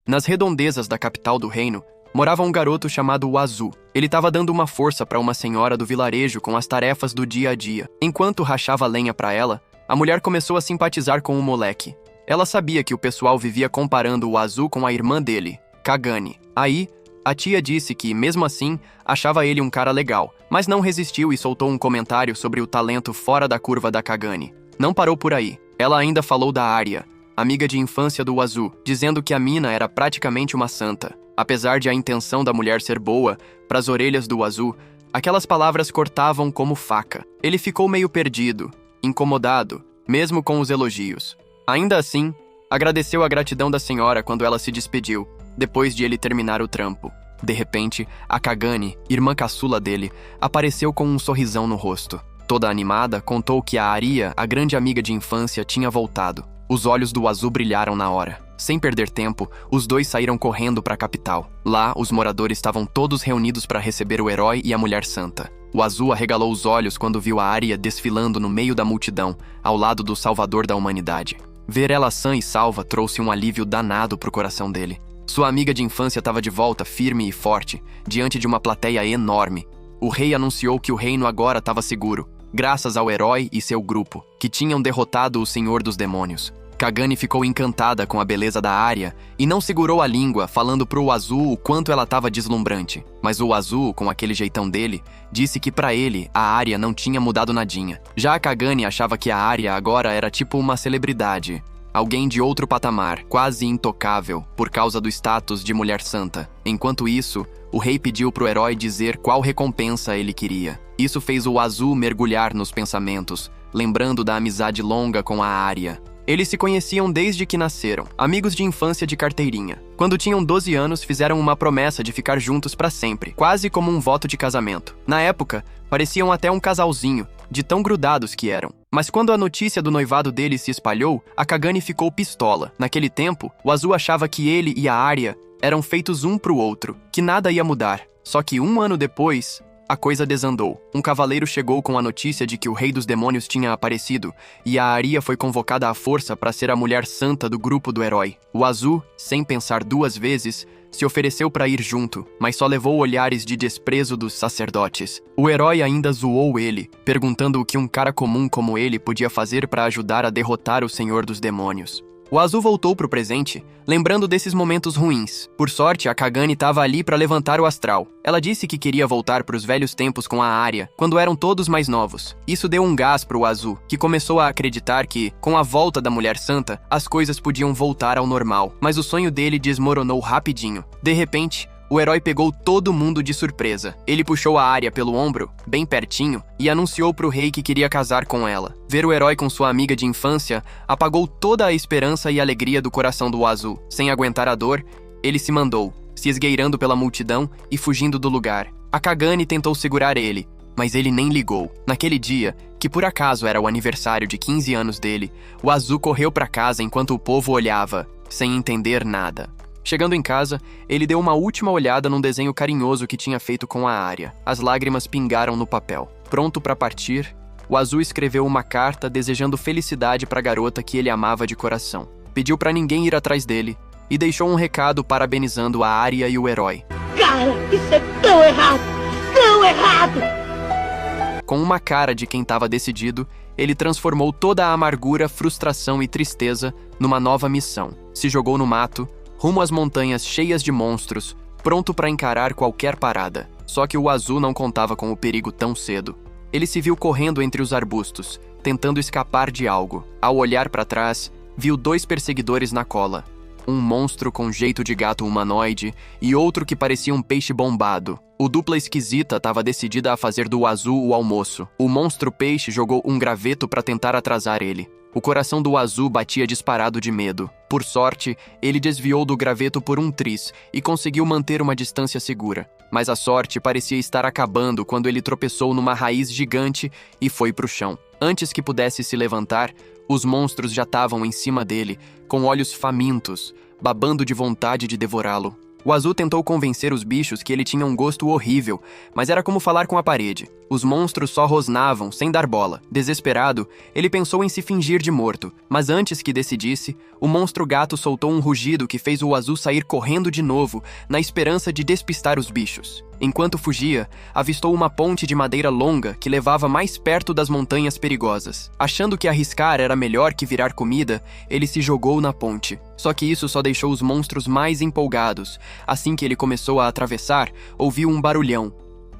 Nas redondezas da capital do reino, morava um garoto chamado Wazoo. Ele estava dando uma força para uma senhora do vilarejo com as tarefas do dia a dia. Enquanto rachava lenha para ela, a mulher começou a simpatizar com o moleque. Ela sabia que o pessoal vivia comparando o Wazoo com a irmã dele, Kagane. Aí, a tia disse que, mesmo assim, achava ele um cara legal, mas não resistiu e soltou um comentário sobre o talento fora da curva da Kagane. Não parou por aí. Ela ainda falou da Arya, amiga de infância do Wazoo, dizendo que a mina era praticamente uma santa. Apesar de a intenção da mulher ser boa, pras orelhas do Wazoo, aquelas palavras cortavam como faca. Ele ficou meio perdido, incomodado, mesmo com os elogios. Ainda assim, agradeceu a gratidão da senhora quando ela se despediu, depois de ele terminar o trampo. De repente, a Kagane, irmã caçula dele, apareceu com um sorrisão no rosto. Toda animada, contou que a Arya, a grande amiga de infância, tinha voltado. Os olhos do Wazoo brilharam na hora. Sem perder tempo, os dois saíram correndo para a capital. Lá, os moradores estavam todos reunidos para receber o herói e a mulher santa. O Wazoo arregalou os olhos quando viu a Arya desfilando no meio da multidão, ao lado do salvador da humanidade. Ver ela sã e salva trouxe um alívio danado pro coração dele. Sua amiga de infância estava de volta, firme e forte, diante de uma plateia enorme. O rei anunciou que o reino agora estava seguro, graças ao herói e seu grupo, que tinham derrotado o Senhor dos Demônios. Kagane ficou encantada com a beleza da Arya e não segurou a língua, falando pro Wazoo o quanto ela estava deslumbrante. Mas o Wazoo, com aquele jeitão dele, disse que pra ele a Arya não tinha mudado nadinha. Já a Kagane achava que a Arya agora era tipo uma celebridade, alguém de outro patamar, quase intocável, por causa do status de mulher santa. Enquanto isso, o rei pediu pro herói dizer qual recompensa ele queria. Isso fez o Wazoo mergulhar nos pensamentos, lembrando da amizade longa com a Arya. Eles se conheciam desde que nasceram, amigos de infância de carteirinha. Quando tinham 12 anos, fizeram uma promessa de ficar juntos para sempre, quase como um voto de casamento. Na época, pareciam até um casalzinho, de tão grudados que eram. Mas quando a notícia do noivado deles se espalhou, a Kagane ficou pistola. Naquele tempo, o Wazoo achava que ele e a Arya eram feitos um pro outro, que nada ia mudar. Só que 1 ano depois, a coisa desandou. Um cavaleiro chegou com a notícia de que o rei dos demônios tinha aparecido, e a Arya foi convocada à força para ser a mulher santa do grupo do herói. O Wazoo, sem pensar 2 vezes, se ofereceu para ir junto, mas só levou olhares de desprezo dos sacerdotes. O herói ainda zoou ele, perguntando o que um cara comum como ele podia fazer para ajudar a derrotar o Senhor dos Demônios. O Wazoo voltou pro presente, lembrando desses momentos ruins. Por sorte, a Kagane estava ali para levantar o astral. Ela disse que queria voltar pros velhos tempos com a Arya, quando eram todos mais novos. Isso deu um gás pro Wazoo, que começou a acreditar que, com a volta da Mulher Santa, as coisas podiam voltar ao normal. Mas o sonho dele desmoronou rapidinho. De repente, o herói pegou todo mundo de surpresa. Ele puxou a Arya pelo ombro, bem pertinho, e anunciou pro rei que queria casar com ela. Ver o herói com sua amiga de infância apagou toda a esperança e alegria do coração do Wazoo. Sem aguentar a dor, ele se mandou, se esgueirando pela multidão e fugindo do lugar. A Kagane tentou segurar ele, mas ele nem ligou. Naquele dia, que por acaso era o aniversário de 15 anos dele, o Wazoo correu pra casa enquanto o povo olhava, sem entender nada. Chegando em casa, ele deu uma última olhada num desenho carinhoso que tinha feito com a Arya. As lágrimas pingaram no papel. Pronto para partir, o Wazoo escreveu uma carta desejando felicidade para a garota que ele amava de coração. Pediu para ninguém ir atrás dele e deixou um recado parabenizando a Arya e o herói. Cara, isso é tão errado! Tão errado! Com uma cara de quem estava decidido, ele transformou toda a amargura, frustração e tristeza numa nova missão. Se jogou no mato, rumo às montanhas cheias de monstros, pronto para encarar qualquer parada. Só que o Wazoo não contava com o perigo tão cedo. Ele se viu correndo entre os arbustos, tentando escapar de algo. Ao olhar para trás, viu 2 perseguidores na cola. Um monstro com jeito de gato humanoide e outro que parecia um peixe bombado. O dupla esquisita estava decidida a fazer do Wazoo o almoço. O monstro peixe jogou um graveto para tentar atrasar ele. O coração do Wazoo batia disparado de medo. Por sorte, ele desviou do graveto por um tris e conseguiu manter uma distância segura. Mas a sorte parecia estar acabando quando ele tropeçou numa raiz gigante e foi pro chão. Antes que pudesse se levantar, os monstros já estavam em cima dele, com olhos famintos, babando de vontade de devorá-lo. O Azul tentou convencer os bichos que ele tinha um gosto horrível, mas era como falar com a parede. Os monstros só rosnavam, sem dar bola. Desesperado, ele pensou em se fingir de morto, mas antes que decidisse, o monstro gato soltou um rugido que fez o Azul sair correndo de novo, na esperança de despistar os bichos. Enquanto fugia, avistou uma ponte de madeira longa que levava mais perto das montanhas perigosas. Achando que arriscar era melhor que virar comida, ele se jogou na ponte. Só que isso só deixou os monstros mais empolgados. Assim que ele começou a atravessar, ouviu um barulhão.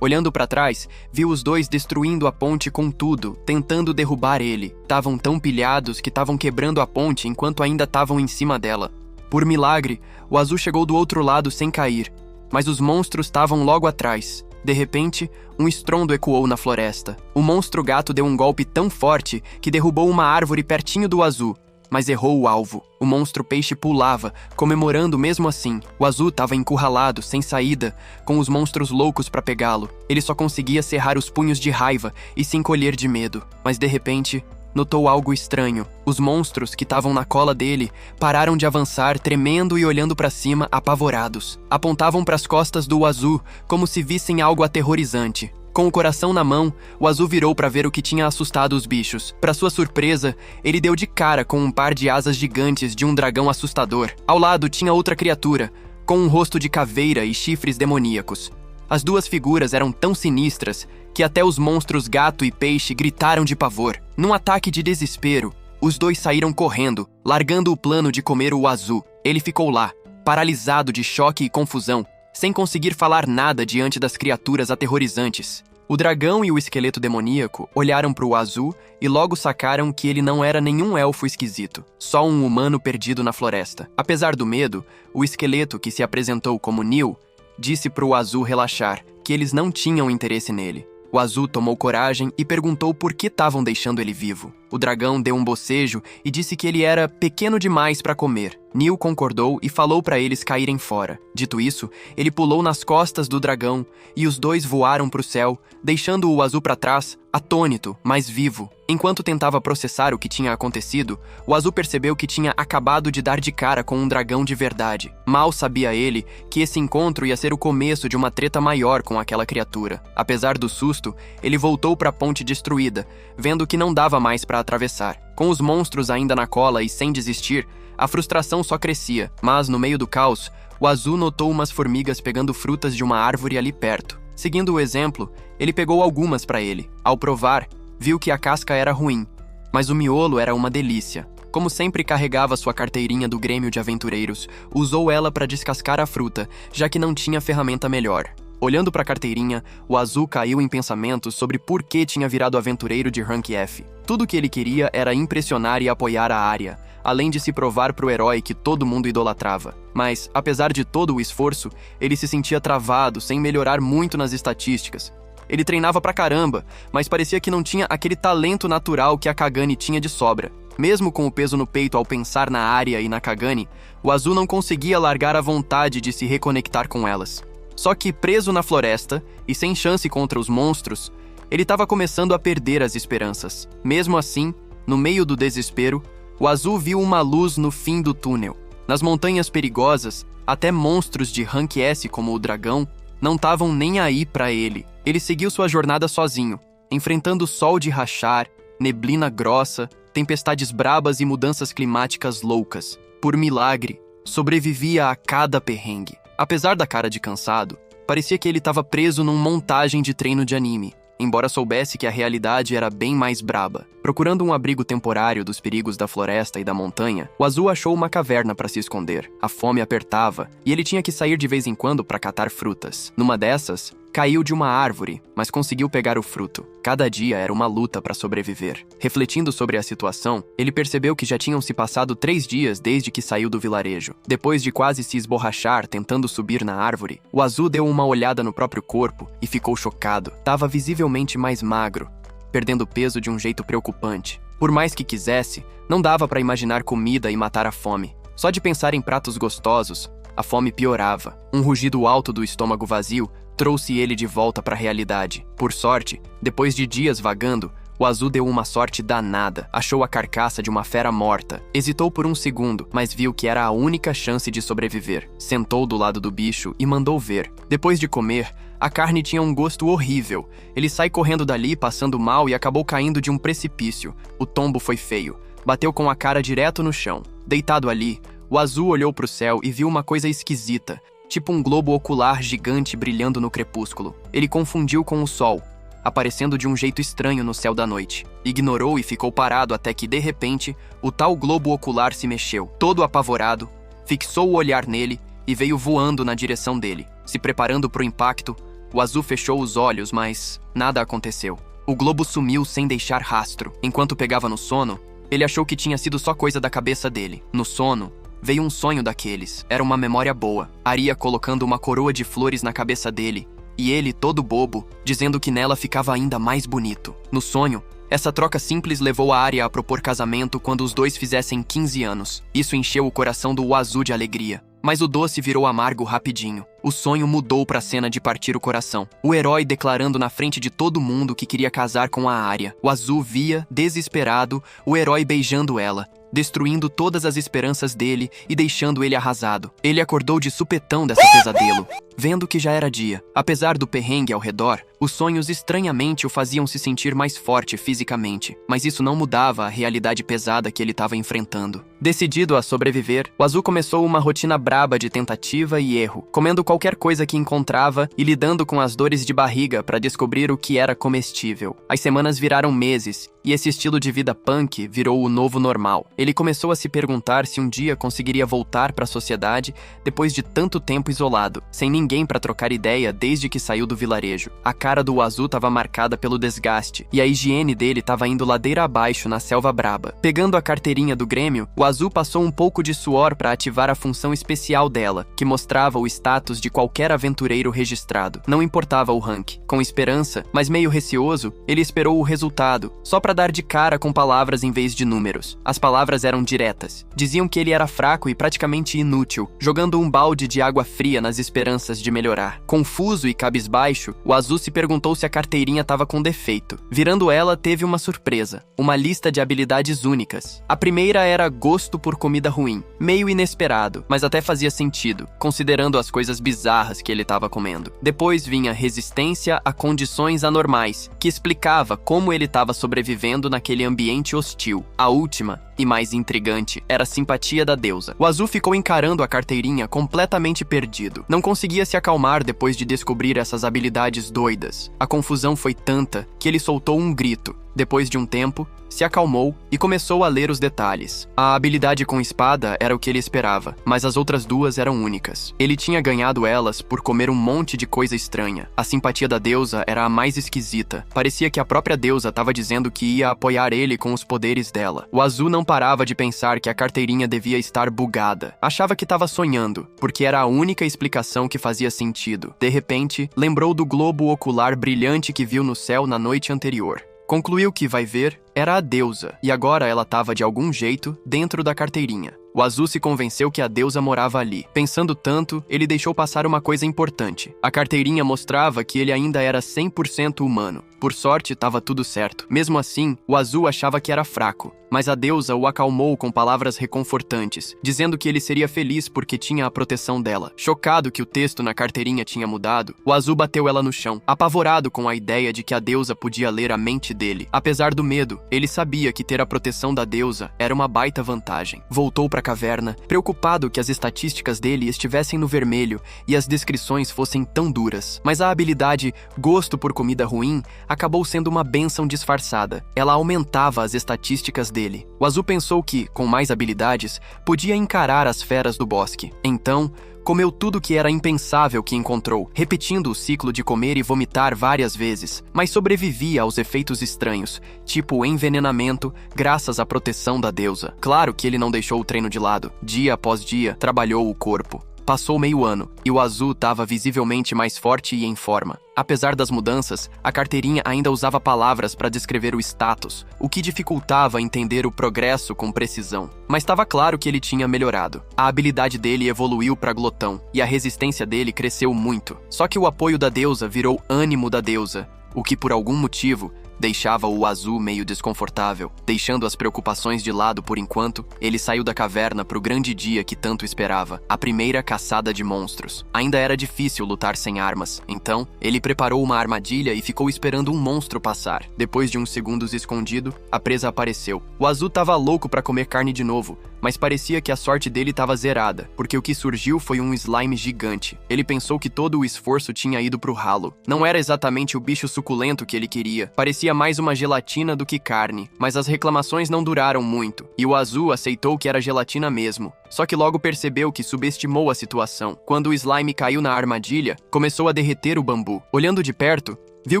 Olhando para trás, viu os dois destruindo a ponte com tudo, tentando derrubar ele. Estavam tão pilhados que estavam quebrando a ponte enquanto ainda estavam em cima dela. Por milagre, o Azul chegou do outro lado sem cair, mas os monstros estavam logo atrás. De repente, um estrondo ecoou na floresta. O monstro gato deu um golpe tão forte que derrubou uma árvore pertinho do Azul, mas errou o alvo. O monstro peixe pulava, comemorando mesmo assim. O Azul estava encurralado, sem saída, com os monstros loucos para pegá-lo. Ele só conseguia cerrar os punhos de raiva e se encolher de medo. Mas de repente, notou algo estranho. Os monstros que estavam na cola dele pararam de avançar, tremendo e olhando para cima, apavorados. Apontavam para as costas do Azul, como se vissem algo aterrorizante. Com o coração na mão, o Azul virou para ver o que tinha assustado os bichos. Para sua surpresa, ele deu de cara com um par de asas gigantes de um dragão assustador. Ao lado tinha outra criatura, com um rosto de caveira e chifres demoníacos. As duas figuras eram tão sinistras que até os monstros gato e peixe gritaram de pavor. Num ataque de desespero, os dois saíram correndo, largando o plano de comer o Azul. Ele ficou lá, paralisado de choque e confusão, sem conseguir falar nada diante das criaturas aterrorizantes. O dragão e o esqueleto demoníaco olharam para o Azul e logo sacaram que ele não era nenhum elfo esquisito, só um humano perdido na floresta. Apesar do medo, o esqueleto, que se apresentou como Neil, disse para o Azul relaxar, que eles não tinham interesse nele. O Azul tomou coragem e perguntou por que estavam deixando ele vivo. O dragão deu um bocejo e disse que ele era pequeno demais para comer. Neil concordou e falou para eles caírem fora. Dito isso, ele pulou nas costas do dragão e os dois voaram para o céu, deixando o Azul para trás, atônito, mas vivo. Enquanto tentava processar o que tinha acontecido, o Azul percebeu que tinha acabado de dar de cara com um dragão de verdade. Mal sabia ele que esse encontro ia ser o começo de uma treta maior com aquela criatura. Apesar do susto, ele voltou para a ponte destruída, vendo que não dava mais para atravessar. Com os monstros ainda na cola e sem desistir, a frustração só crescia. Mas, no meio do caos, o Azul notou umas formigas pegando frutas de uma árvore ali perto. Seguindo o exemplo, ele pegou algumas para ele. Ao provar, viu que a casca era ruim, mas o miolo era uma delícia. Como sempre carregava sua carteirinha do Grêmio de Aventureiros, usou ela para descascar a fruta, já que não tinha ferramenta melhor. Olhando para a carteirinha, o Azul caiu em pensamentos sobre por que tinha virado aventureiro de rank F. Tudo que ele queria era impressionar e apoiar a área, além de se provar pro herói que todo mundo idolatrava. Mas, apesar de todo o esforço, ele se sentia travado, sem melhorar muito nas estatísticas. Ele treinava pra caramba, mas parecia que não tinha aquele talento natural que a Kagane tinha de sobra. Mesmo com o peso no peito ao pensar na área e na Kagane, o Azul não conseguia largar a vontade de se reconectar com elas. Só que, preso na floresta e sem chance contra os monstros, ele estava começando a perder as esperanças. Mesmo assim, no meio do desespero, o Azul viu uma luz no fim do túnel. Nas montanhas perigosas, até monstros de rank S como o dragão não estavam nem aí para ele. Ele seguiu sua jornada sozinho, enfrentando sol de rachar, neblina grossa, tempestades brabas e mudanças climáticas loucas. Por milagre, sobrevivia a cada perrengue. Apesar da cara de cansado, parecia que ele estava preso numa montagem de treino de anime, embora soubesse que a realidade era bem mais braba. Procurando um abrigo temporário dos perigos da floresta e da montanha, o Azul achou uma caverna para se esconder. A fome apertava e ele tinha que sair de vez em quando para catar frutas. Numa dessas, caiu de uma árvore, mas conseguiu pegar o fruto. Cada dia era uma luta para sobreviver. Refletindo sobre a situação, ele percebeu que já tinham se passado 3 dias desde que saiu do vilarejo. Depois de quase se esborrachar tentando subir na árvore, o Azul deu uma olhada no próprio corpo e ficou chocado. Estava visivelmente mais magro, perdendo peso de um jeito preocupante. Por mais que quisesse, não dava para imaginar comida e matar a fome. Só de pensar em pratos gostosos, a fome piorava. Um rugido alto do estômago vazio trouxe ele de volta para a realidade. Por sorte, depois de dias vagando, O Azul deu uma sorte danada. Achou a carcaça de uma fera morta. Hesitou por um segundo, mas viu que era a única chance de sobreviver. Sentou do lado do bicho e mandou ver. Depois de comer, a carne tinha um gosto horrível. Ele sai correndo dali, passando mal, e acabou caindo de um precipício. O tombo foi feio. Bateu com a cara direto no chão. Deitado ali, o Azul olhou para o céu e viu uma coisa esquisita, tipo um globo ocular gigante brilhando no crepúsculo. Ele confundiu com o sol, aparecendo de um jeito estranho no céu da noite. Ignorou e ficou parado até que, de repente, o tal globo ocular se mexeu. Todo apavorado, fixou o olhar nele e veio voando na direção dele. Se preparando para o impacto, o Azul fechou os olhos, mas nada aconteceu. O globo sumiu sem deixar rastro. Enquanto pegava no sono, ele achou que tinha sido só coisa da cabeça dele. No sono, veio um sonho daqueles. Era uma memória boa. Aria colocando uma coroa de flores na cabeça dele, e ele, todo bobo, dizendo que nela ficava ainda mais bonito. No sonho, essa troca simples levou a Aria a propor casamento quando os dois fizessem 15 anos. Isso encheu o coração do Azul de alegria. Mas o doce virou amargo rapidinho. O sonho mudou para a cena de partir o coração. O herói declarando na frente de todo mundo que queria casar com a Aria. O Azul via, desesperado, o herói beijando ela, destruindo todas as esperanças dele e deixando ele arrasado. Ele acordou de supetão desse pesadelo, vendo que já era dia. Apesar do perrengue ao redor, os sonhos estranhamente o faziam se sentir mais forte fisicamente, mas isso não mudava a realidade pesada que ele estava enfrentando. Decidido a sobreviver, o Azul começou uma rotina braba de tentativa e erro, comendo qualquer coisa que encontrava e lidando com as dores de barriga para descobrir o que era comestível. As semanas viraram meses, e esse estilo de vida punk virou o novo normal. Ele começou a se perguntar se um dia conseguiria voltar para a sociedade depois de tanto tempo isolado, sem ninguém para trocar ideia desde que saiu do vilarejo. A cara do Azul estava marcada pelo desgaste, e a higiene dele estava indo ladeira abaixo na selva braba. Pegando a carteirinha do Grêmio, o Azul passou um pouco de suor para ativar a função especial dela, que mostrava o status de qualquer aventureiro registrado. Não importava o rank. Com esperança, mas meio receoso, ele esperou o resultado, só para dar de cara com palavras em vez de números. As palavras eram diretas. Diziam que ele era fraco e praticamente inútil, jogando um balde de água fria nas esperanças de melhorar. Confuso e cabisbaixo, o Azul se perguntou se a carteirinha estava com defeito. Virando ela, teve uma surpresa. Uma lista de habilidades únicas. A primeira era gosto por comida ruim. Meio inesperado, mas até fazia sentido, considerando as coisas bizarras que ele estava comendo. Depois vinha resistência a condições anormais, que explicava como ele estava sobrevivendo naquele ambiente hostil. A última, e mais intrigante, era a simpatia da deusa. O Azul ficou encarando a carteirinha completamente perdido. Não conseguia se acalmar depois de descobrir essas habilidades doidas. A confusão foi tanta que ele soltou um grito. Depois de um tempo, se acalmou e começou a ler os detalhes. A habilidade com espada era o que ele esperava, mas as outras duas eram únicas. Ele tinha ganhado elas por comer um monte de coisa estranha. A simpatia da deusa era a mais esquisita. Parecia que a própria deusa estava dizendo que ia apoiar ele com os poderes dela. O Azul não parava de pensar que a carteirinha devia estar bugada. Achava que estava sonhando, porque era a única explicação que fazia sentido. De repente, lembrou do globo ocular brilhante que viu no céu na noite anterior. Concluiu que, vai ver, era a deusa, e agora ela estava de algum jeito dentro da carteirinha. O Azul se convenceu que a deusa morava ali. Pensando tanto, ele deixou passar uma coisa importante. A carteirinha mostrava que ele ainda era 100% humano. Por sorte, estava tudo certo. Mesmo assim, o Azul achava que era fraco, mas a deusa o acalmou com palavras reconfortantes, dizendo que ele seria feliz porque tinha a proteção dela. Chocado que o texto na carteirinha tinha mudado, o Azul bateu ela no chão, apavorado com a ideia de que a deusa podia ler a mente dele. Apesar do medo, ele sabia que ter a proteção da deusa era uma baita vantagem. Voltou para a caverna, preocupado que as estatísticas dele estivessem no vermelho e as descrições fossem tão duras. Mas a habilidade gosto por comida ruim acabou sendo uma bênção disfarçada. Ela aumentava as estatísticas dele. O Azul pensou que, com mais habilidades, podia encarar as feras do bosque. Então, comeu tudo que era impensável que encontrou, repetindo o ciclo de comer e vomitar várias vezes, mas sobrevivia aos efeitos estranhos, tipo envenenamento, graças à proteção da deusa. Claro que ele não deixou o treino de lado. Dia após dia, trabalhou o corpo. Passou meio ano, e o Azul estava visivelmente mais forte e em forma. Apesar das mudanças, a carteirinha ainda usava palavras para descrever o status, o que dificultava entender o progresso com precisão. Mas estava claro que ele tinha melhorado. A habilidade dele evoluiu para glotão, e a resistência dele cresceu muito. Só que o apoio da deusa virou ânimo da deusa, o que por algum motivo deixava o Azul meio desconfortável. Deixando as preocupações de lado por enquanto, ele saiu da caverna para o grande dia que tanto esperava, a primeira caçada de monstros. Ainda era difícil lutar sem armas, então ele preparou uma armadilha e ficou esperando um monstro passar. Depois de uns segundos escondido, a presa apareceu. O Azul estava louco para comer carne de novo, mas parecia que a sorte dele estava zerada, porque o que surgiu foi um slime gigante. Ele pensou que todo o esforço tinha ido pro ralo. Não era exatamente o bicho suculento que ele queria, parecia mais uma gelatina do que carne, mas as reclamações não duraram muito, e o Azul aceitou que era gelatina mesmo. Só que logo percebeu que subestimou a situação. Quando o slime caiu na armadilha, começou a derreter o bambu. Olhando de perto, viu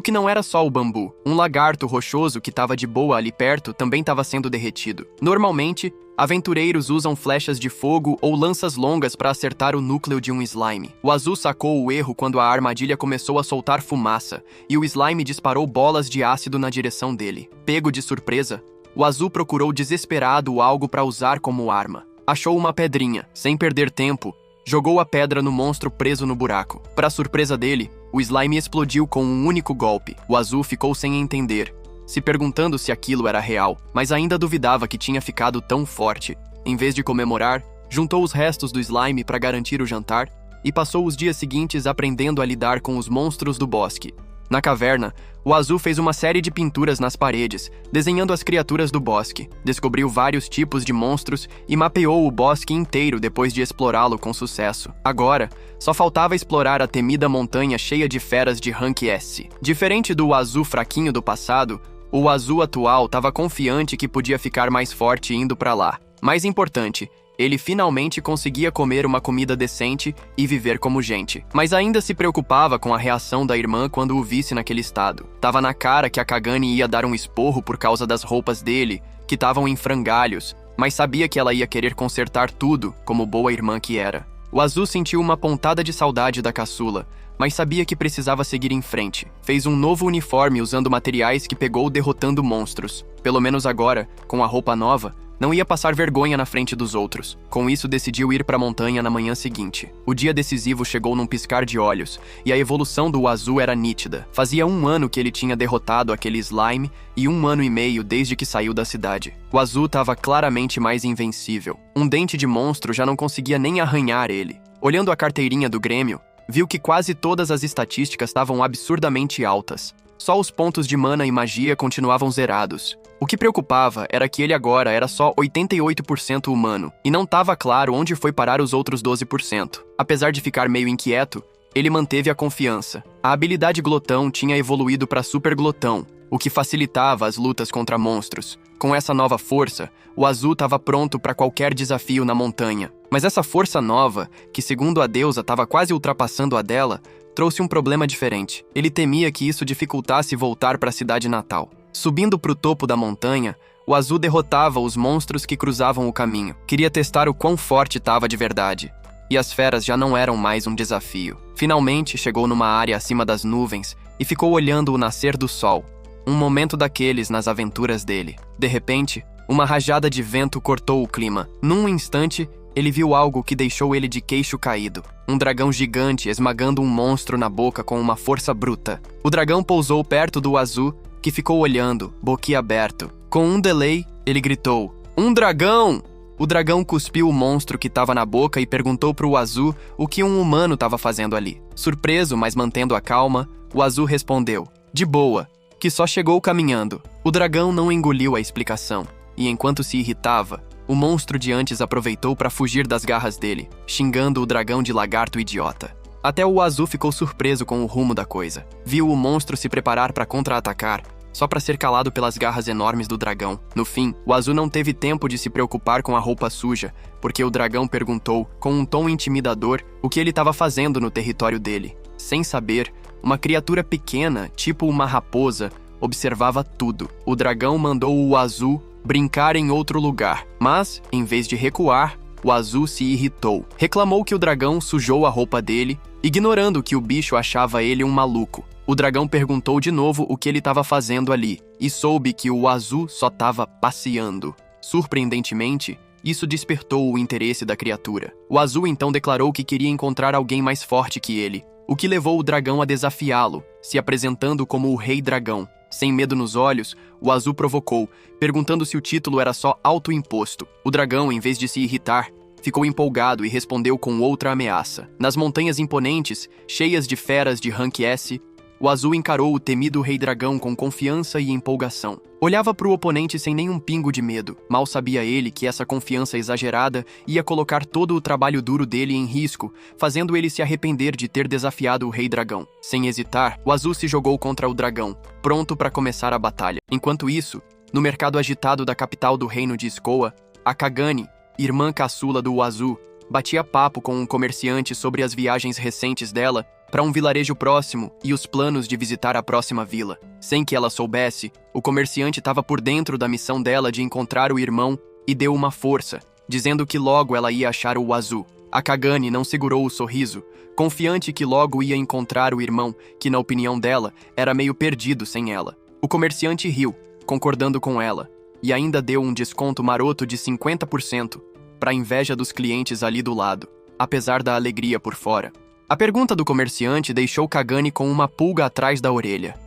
que não era só o bambu. Um lagarto rochoso que estava de boa ali perto também estava sendo derretido. Normalmente, aventureiros usam flechas de fogo ou lanças longas para acertar o núcleo de um slime. O Azul sacou o erro quando a armadilha começou a soltar fumaça, e o slime disparou bolas de ácido na direção dele. Pego de surpresa, o Azul procurou desesperado algo para usar como arma. Achou uma pedrinha. Sem perder tempo, jogou a pedra no monstro preso no buraco. Para surpresa dele, o slime explodiu com um único golpe. O Azul ficou sem entender, se perguntando se aquilo era real, mas ainda duvidava que tinha ficado tão forte. Em vez de comemorar, juntou os restos do slime para garantir o jantar e passou os dias seguintes aprendendo a lidar com os monstros do bosque. Na caverna, o Azul fez uma série de pinturas nas paredes, desenhando as criaturas do bosque. Descobriu vários tipos de monstros e mapeou o bosque inteiro depois de explorá-lo com sucesso. Agora, só faltava explorar a temida montanha cheia de feras de rank S. Diferente do Azul fraquinho do passado, o Azul atual estava confiante que podia ficar mais forte indo pra lá. Mais importante, ele finalmente conseguia comer uma comida decente e viver como gente. Mas ainda se preocupava com a reação da irmã quando o visse naquele estado. Tava na cara que a Kagane ia dar um esporro por causa das roupas dele, que estavam em frangalhos, mas sabia que ela ia querer consertar tudo, como boa irmã que era. O Azul sentiu uma pontada de saudade da caçula, mas sabia que precisava seguir em frente. Fez um novo uniforme usando materiais que pegou derrotando monstros. Pelo menos agora, com a roupa nova, não ia passar vergonha na frente dos outros. Com isso, decidiu ir para a montanha na manhã seguinte. O dia decisivo chegou num piscar de olhos, e a evolução do Azul era nítida. Fazia 1 ano que ele tinha derrotado aquele slime, e 1 ano e meio desde que saiu da cidade. O Azul estava claramente mais invencível. Um dente de monstro já não conseguia nem arranhar ele. Olhando a carteirinha do Grêmio, viu que quase todas as estatísticas estavam absurdamente altas. Só os pontos de mana e magia continuavam zerados. O que preocupava era que ele agora era só 88% humano, e não estava claro onde foi parar os outros 12%. Apesar de ficar meio inquieto, ele manteve a confiança. A habilidade Glotão tinha evoluído para Super Glotão, o que facilitava as lutas contra monstros. Com essa nova força, o Azul estava pronto para qualquer desafio na montanha. Mas essa força nova, que segundo a deusa estava quase ultrapassando a dela, trouxe um problema diferente. Ele temia que isso dificultasse voltar para a cidade natal. Subindo para o topo da montanha, o Azul derrotava os monstros que cruzavam o caminho. Queria testar o quão forte estava de verdade. E as feras já não eram mais um desafio. Finalmente chegou numa área acima das nuvens e ficou olhando o nascer do sol. Um momento daqueles nas aventuras dele. De repente, uma rajada de vento cortou o clima. Num instante, ele viu algo que deixou ele de queixo caído. Um dragão gigante esmagando um monstro na boca com uma força bruta. O dragão pousou perto do Azul, que ficou olhando, boquiaberto. Com um delay, ele gritou: "Um dragão!" O dragão cuspiu o monstro que estava na boca e perguntou pro Azul o que um humano estava fazendo ali. Surpreso, mas mantendo a calma, o Azul respondeu: "De boa, que só chegou caminhando." O dragão não engoliu a explicação, e enquanto se irritava, o monstro de antes aproveitou para fugir das garras dele, xingando o dragão de lagarto idiota. Até o Azul ficou surpreso com o rumo da coisa. Viu o monstro se preparar para contra-atacar, só para ser calado pelas garras enormes do dragão. No fim, o Azul não teve tempo de se preocupar com a roupa suja, porque o dragão perguntou, com um tom intimidador, o que ele estava fazendo no território dele. Sem saber, uma criatura pequena, tipo uma raposa, observava tudo. O dragão mandou o Azul brincar em outro lugar, mas, em vez de recuar, o Azul se irritou. Reclamou que o dragão sujou a roupa dele, ignorando que o bicho achava ele um maluco. O dragão perguntou de novo o que ele estava fazendo ali, e soube que o Azul só estava passeando. Surpreendentemente, isso despertou o interesse da criatura. O Azul então declarou que queria encontrar alguém mais forte que ele, o que levou o dragão a desafiá-lo, se apresentando como o Rei Dragão. Sem medo nos olhos, o Azul provocou, perguntando se o título era só autoimposto. O dragão, em vez de se irritar, ficou empolgado e respondeu com outra ameaça. Nas montanhas imponentes, cheias de feras de rank S, o Azul encarou o temido Rei Dragão com confiança e empolgação. Olhava para o oponente sem nenhum pingo de medo. Mal sabia ele que essa confiança exagerada ia colocar todo o trabalho duro dele em risco, fazendo ele se arrepender de ter desafiado o Rei Dragão. Sem hesitar, o Azul se jogou contra o dragão, pronto para começar a batalha. Enquanto isso, no mercado agitado da capital do reino de Skoa, a Kagane, irmã caçula do Azul, batia papo com um comerciante sobre as viagens recentes dela para um vilarejo próximo e os planos de visitar a próxima vila. Sem que ela soubesse, o comerciante estava por dentro da missão dela de encontrar o irmão e deu uma força, dizendo que logo ela ia achar o Azul. A Kagane não segurou o sorriso, confiante que logo ia encontrar o irmão, que na opinião dela era meio perdido sem ela. O comerciante riu, concordando com ela, e ainda deu um desconto maroto de 50% para a inveja dos clientes ali do lado, apesar da alegria por fora. A pergunta do comerciante deixou Kagane com uma pulga atrás da orelha.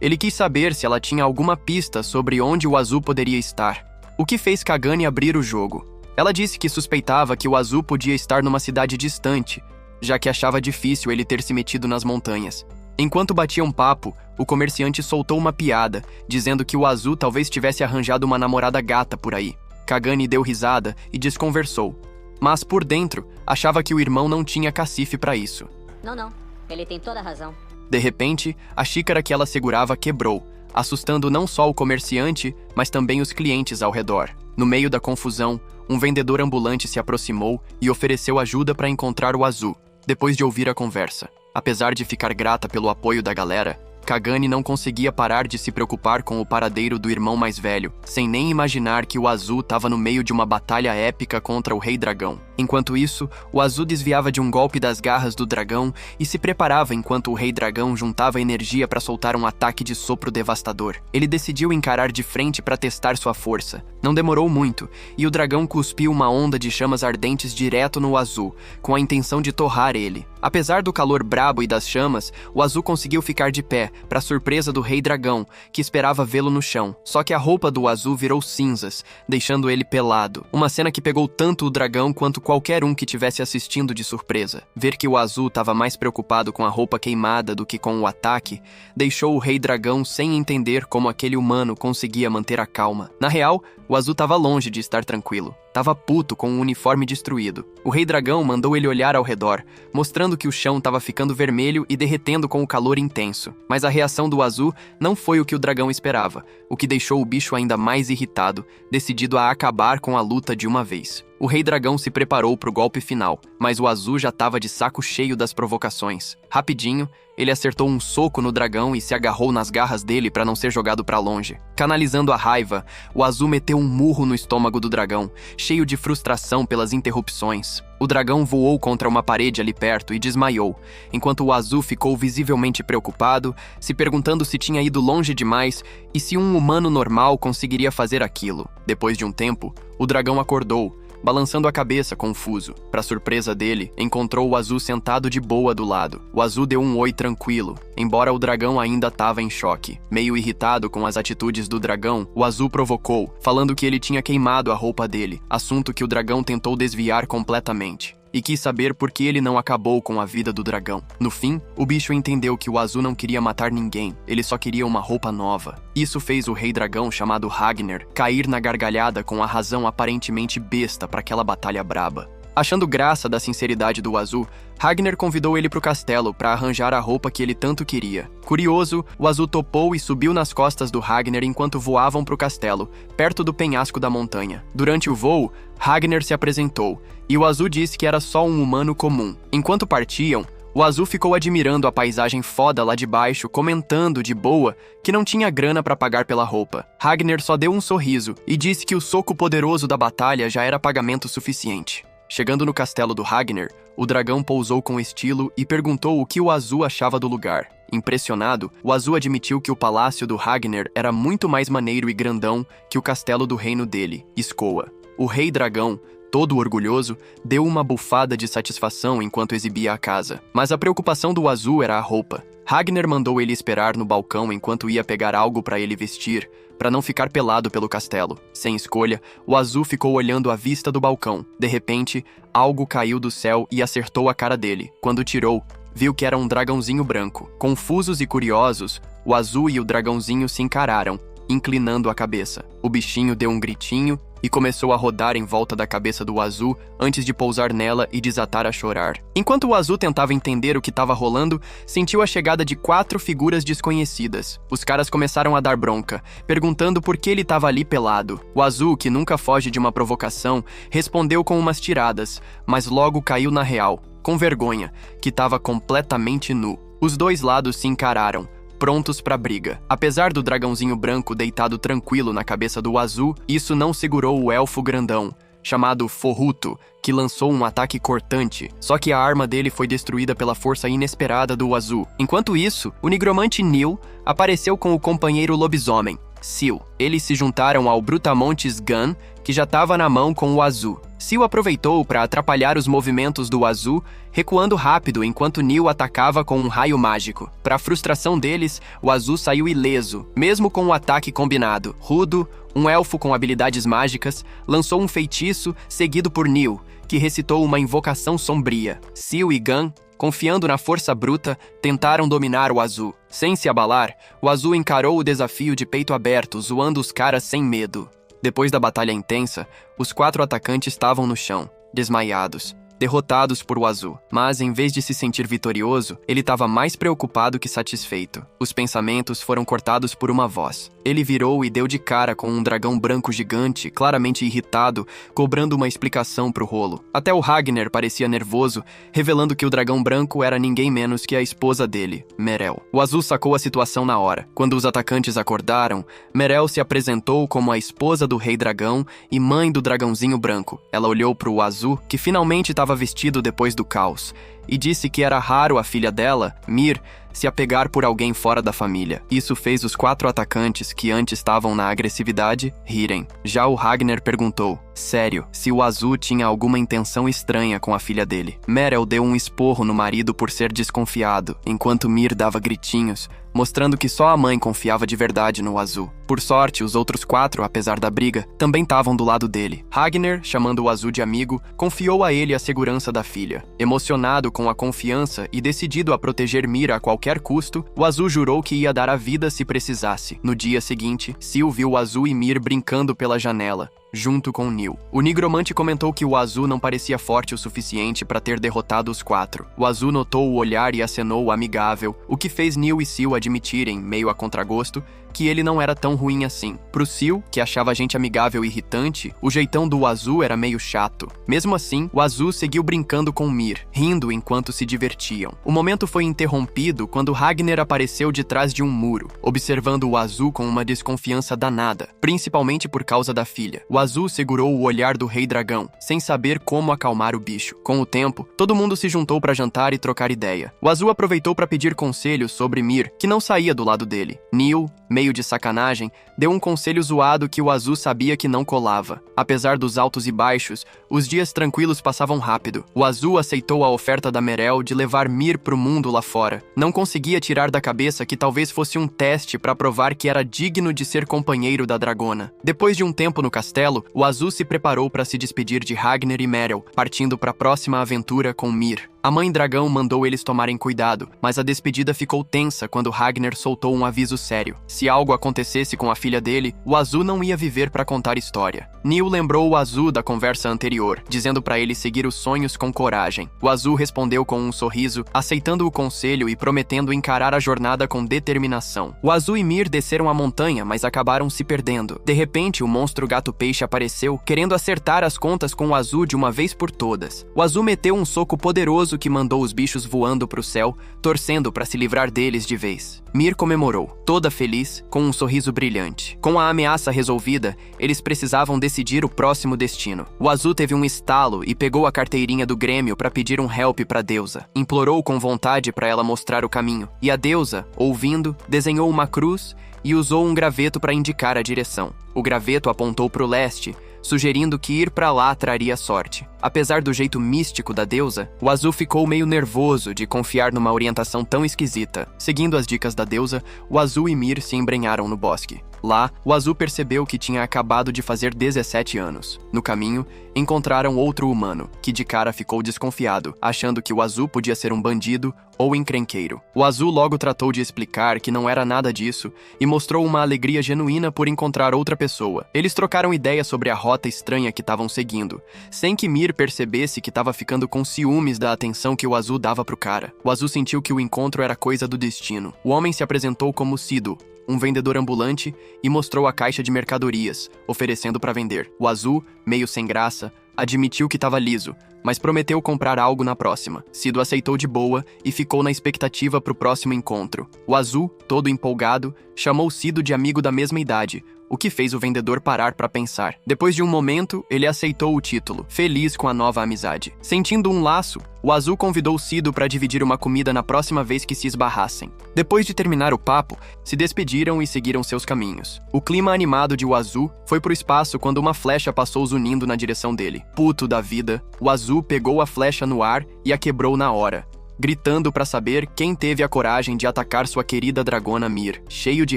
Ele quis saber se ela tinha alguma pista sobre onde o Azul poderia estar, o que fez Kagane abrir o jogo. Ela disse que suspeitava que o Azul podia estar numa cidade distante, já que achava difícil ele ter se metido nas montanhas. Enquanto batiam papo, o comerciante soltou uma piada, dizendo que o Azul talvez tivesse arranjado uma namorada gata por aí. Kagane deu risada e desconversou, mas por dentro achava que o irmão não tinha cacife para isso. Não, ele tem toda a razão. De repente, a xícara que ela segurava quebrou, assustando não só o comerciante, mas também os clientes ao redor. No meio da confusão, um vendedor ambulante se aproximou e ofereceu ajuda para encontrar o Azul, depois de ouvir a conversa. Apesar de ficar grata pelo apoio da galera, Kagane não conseguia parar de se preocupar com o paradeiro do irmão mais velho, sem nem imaginar que o Azul estava no meio de uma batalha épica contra o Rei Dragão. Enquanto isso, o Azul desviava de um golpe das garras do dragão e se preparava enquanto o Rei Dragão juntava energia para soltar um ataque de sopro devastador. Ele decidiu encarar de frente para testar sua força. Não demorou muito, e o dragão cuspiu uma onda de chamas ardentes direto no Azul, com a intenção de torrar ele. Apesar do calor brabo e das chamas, o Azul conseguiu ficar de pé, para surpresa do Rei Dragão, que esperava vê-lo no chão. Só que a roupa do Azul virou cinzas, deixando ele pelado. Uma cena que pegou tanto o dragão quanto qualquer um que tivesse assistindo de surpresa. Ver que o Azul estava mais preocupado com a roupa queimada do que com o ataque, deixou o Rei Dragão sem entender como aquele humano conseguia manter a calma. Na real, o Azul estava longe de estar tranquilo. Tava puto com o uniforme destruído. O Rei Dragão mandou ele olhar ao redor, mostrando que o chão estava ficando vermelho e derretendo com o calor intenso. Mas a reação do Azul não foi o que o dragão esperava, o que deixou o bicho ainda mais irritado, decidido a acabar com a luta de uma vez. O Rei Dragão se preparou para o golpe final, mas o Azul já estava de saco cheio das provocações. Rapidinho, ele acertou um soco no dragão e se agarrou nas garras dele para não ser jogado para longe. Canalizando a raiva, o Azul meteu um murro no estômago do dragão, cheio de frustração pelas interrupções. O dragão voou contra uma parede ali perto e desmaiou, enquanto o Azul ficou visivelmente preocupado, se perguntando se tinha ido longe demais e se um humano normal conseguiria fazer aquilo. Depois de um tempo, o dragão acordou, balançando a cabeça confuso. Para surpresa dele, encontrou o Azul sentado de boa do lado. O Azul deu um oi tranquilo, embora o dragão ainda estava em choque. Meio irritado com as atitudes do dragão, o Azul provocou, falando que ele tinha queimado a roupa dele, assunto que o dragão tentou desviar completamente. E quis saber por que ele não acabou com a vida do dragão. No fim, o bicho entendeu que o Azul não queria matar ninguém, ele só queria uma roupa nova. Isso fez o Rei Dragão, chamado Ragnar, cair na gargalhada com a razão aparentemente besta para aquela batalha braba. Achando graça da sinceridade do Azul, Ragnar convidou ele para o castelo para arranjar a roupa que ele tanto queria. Curioso, o Azul topou e subiu nas costas do Ragnar enquanto voavam para o castelo, perto do penhasco da montanha. Durante o voo, Ragnar se apresentou, e o Azul disse que era só um humano comum. Enquanto partiam, o Azul ficou admirando a paisagem foda lá de baixo, comentando de boa que não tinha grana para pagar pela roupa. Ragnar só deu um sorriso e disse que o soco poderoso da batalha já era pagamento suficiente. Chegando no castelo do Ragnar, o dragão pousou com estilo e perguntou o que o Azul achava do lugar. Impressionado, o Azul admitiu que o palácio do Ragnar era muito mais maneiro e grandão que o castelo do reino dele, Skoa. O Rei Dragão, todo orgulhoso, deu uma bufada de satisfação enquanto exibia a casa. Mas a preocupação do Azul era a roupa. Ragnar mandou ele esperar no balcão enquanto ia pegar algo para ele vestir, para não ficar pelado pelo castelo. Sem escolha, o Azul ficou olhando a vista do balcão. De repente, algo caiu do céu e acertou a cara dele. Quando tirou, viu que era um dragãozinho branco. Confusos e curiosos, o Azul e o dragãozinho se encararam, inclinando a cabeça. O bichinho deu um gritinho e começou a rodar em volta da cabeça do Azul antes de pousar nela e desatar a chorar. Enquanto o Azul tentava entender o que estava rolando, sentiu a chegada de 4 figuras desconhecidas. Os caras começaram a dar bronca, perguntando por que ele estava ali pelado. O Azul, que nunca foge de uma provocação, respondeu com umas tiradas, mas logo caiu na real, com vergonha, que estava completamente nu. Os dois lados se encararam, prontos pra briga. Apesar do dragãozinho branco deitado tranquilo na cabeça do Azul, isso não segurou o elfo grandão, chamado Forruto, que lançou um ataque cortante, só que a arma dele foi destruída pela força inesperada do Azul. Enquanto isso, o nigromante Nil apareceu com o companheiro lobisomem, Sil. Eles se juntaram ao Brutamontes Gun, que já estava na mão com o Azul. Sil aproveitou para atrapalhar os movimentos do Azul, recuando rápido enquanto Nil atacava com um raio mágico. Para a frustração deles, o Azul saiu ileso, mesmo com o ataque combinado. Rudo, um elfo com habilidades mágicas, lançou um feitiço seguido por Nil, que recitou uma invocação sombria. Sil e Gun, confiando na força bruta, tentaram dominar o Azul. Sem se abalar, o Azul encarou o desafio de peito aberto, zoando os caras sem medo. Depois da batalha intensa, os 4 atacantes estavam no chão, desmaiados, derrotados por o Azul. Mas, em vez de se sentir vitorioso, ele estava mais preocupado que satisfeito. Os pensamentos foram cortados por uma voz. Ele virou e deu de cara com um dragão branco gigante, claramente irritado, cobrando uma explicação pro rolo. Até o Ragnar parecia nervoso, revelando que o dragão branco era ninguém menos que a esposa dele, Merel. O Azul sacou a situação na hora. Quando os atacantes acordaram, Merel se apresentou como a esposa do rei dragão e mãe do dragãozinho branco. Ela olhou pro Azul, que finalmente estava vestido depois do caos, e disse que era raro a filha dela, Mir, se apegar por alguém fora da família. Isso fez os 4 atacantes, que antes estavam na agressividade, rirem. Já o Ragnar perguntou, sério, se o Azul tinha alguma intenção estranha com a filha dele. Merel deu um esporro no marido por ser desconfiado, enquanto Mir dava gritinhos, mostrando que só a mãe confiava de verdade no Azul. Por sorte, os outros 4, apesar da briga, também estavam do lado dele. Ragnar, chamando o Azul de amigo, confiou a ele a segurança da filha. Emocionado com a confiança e decidido a proteger Mir a qualquer custo, o Azul jurou que ia dar a vida se precisasse. No dia seguinte, Sil viu o Azul e Mir brincando pela janela, junto com Nil. O nigromante comentou que o Azul não parecia forte o suficiente para ter derrotado os 4. O Azul notou o olhar e acenou amigável, o que fez Nil e Sil admitirem, meio a contragosto, que ele não era tão ruim assim. Pro Sil, que achava a gente amigável e irritante, o jeitão do Azul era meio chato. Mesmo assim, o Azul seguiu brincando com Mir, rindo enquanto se divertiam. O momento foi interrompido quando Ragnar apareceu de trás de um muro, observando o Azul com uma desconfiança danada, principalmente por causa da filha. O Azul segurou o olhar do rei dragão, sem saber como acalmar o bicho. Com o tempo, todo mundo se juntou para jantar e trocar ideia. O Azul aproveitou para pedir conselhos sobre Mir, que não saía do lado dele. Nil, meio de sacanagem, deu um conselho zoado que o Azul sabia que não colava. Apesar dos altos e baixos, os dias tranquilos passavam rápido. O Azul aceitou a oferta da Merel de levar Mir pro mundo lá fora. Não conseguia tirar da cabeça que talvez fosse um teste para provar que era digno de ser companheiro da dragona. Depois de um tempo no castelo, o Azul se preparou para se despedir de Ragnar e Merel, partindo para a próxima aventura com Mir. A mãe dragão mandou eles tomarem cuidado, mas a despedida ficou tensa quando Ragnar soltou um aviso sério. Se algo acontecesse com a filha dele, o Azul não ia viver para contar história. Nil lembrou o Azul da conversa anterior, dizendo para ele seguir os sonhos com coragem. O Azul respondeu com um sorriso, aceitando o conselho e prometendo encarar a jornada com determinação. O Azul e Mir desceram a montanha, mas acabaram se perdendo. De repente, o monstro gato-peixe apareceu, querendo acertar as contas com o Azul de uma vez por todas. O Azul meteu um soco poderoso que mandou os bichos voando pro céu, torcendo para se livrar deles de vez. Mir comemorou, toda feliz, com um sorriso brilhante. Com a ameaça resolvida, eles precisavam decidir o próximo destino. O Azul teve um estalo e pegou a carteirinha do Grêmio para pedir um help pra deusa. Implorou com vontade para ela mostrar o caminho, e a deusa, ouvindo, desenhou uma cruz e usou um graveto para indicar a direção. O graveto apontou pro leste, sugerindo que ir pra lá traria sorte. Apesar do jeito místico da deusa, o Azul ficou meio nervoso de confiar numa orientação tão esquisita. Seguindo as dicas da deusa, o Azul e Mir se embrenharam no bosque. Lá, o Azul percebeu que tinha acabado de fazer 17 anos. No caminho, encontraram outro humano, que de cara ficou desconfiado, achando que o Azul podia ser um bandido ou encrenqueiro. O Azul logo tratou de explicar que não era nada disso e mostrou uma alegria genuína por encontrar outra pessoa. Eles trocaram ideias sobre a rota estranha que estavam seguindo, sem que Mir percebesse que estava ficando com ciúmes da atenção que o Azul dava pro cara. O Azul sentiu que o encontro era coisa do destino. O homem se apresentou como Sido, um vendedor ambulante, e mostrou a caixa de mercadorias, oferecendo para vender. O Azul, meio sem graça, admitiu que estava liso, mas prometeu comprar algo na próxima. Sido aceitou de boa e ficou na expectativa pro próximo encontro. O Azul, todo empolgado, chamou Sido de amigo da mesma idade, o que fez o vendedor parar para pensar. Depois de um momento, ele aceitou o título, feliz com a nova amizade. Sentindo um laço, o Azul convidou Sido para dividir uma comida na próxima vez que se esbarrassem. Depois de terminar o papo, se despediram e seguiram seus caminhos. O clima animado de o Azul foi pro espaço quando uma flecha passou zunindo na direção dele. Puto da vida, o Azul pegou a flecha no ar e a quebrou na hora, gritando para saber quem teve a coragem de atacar sua querida dragona Mir. Cheio de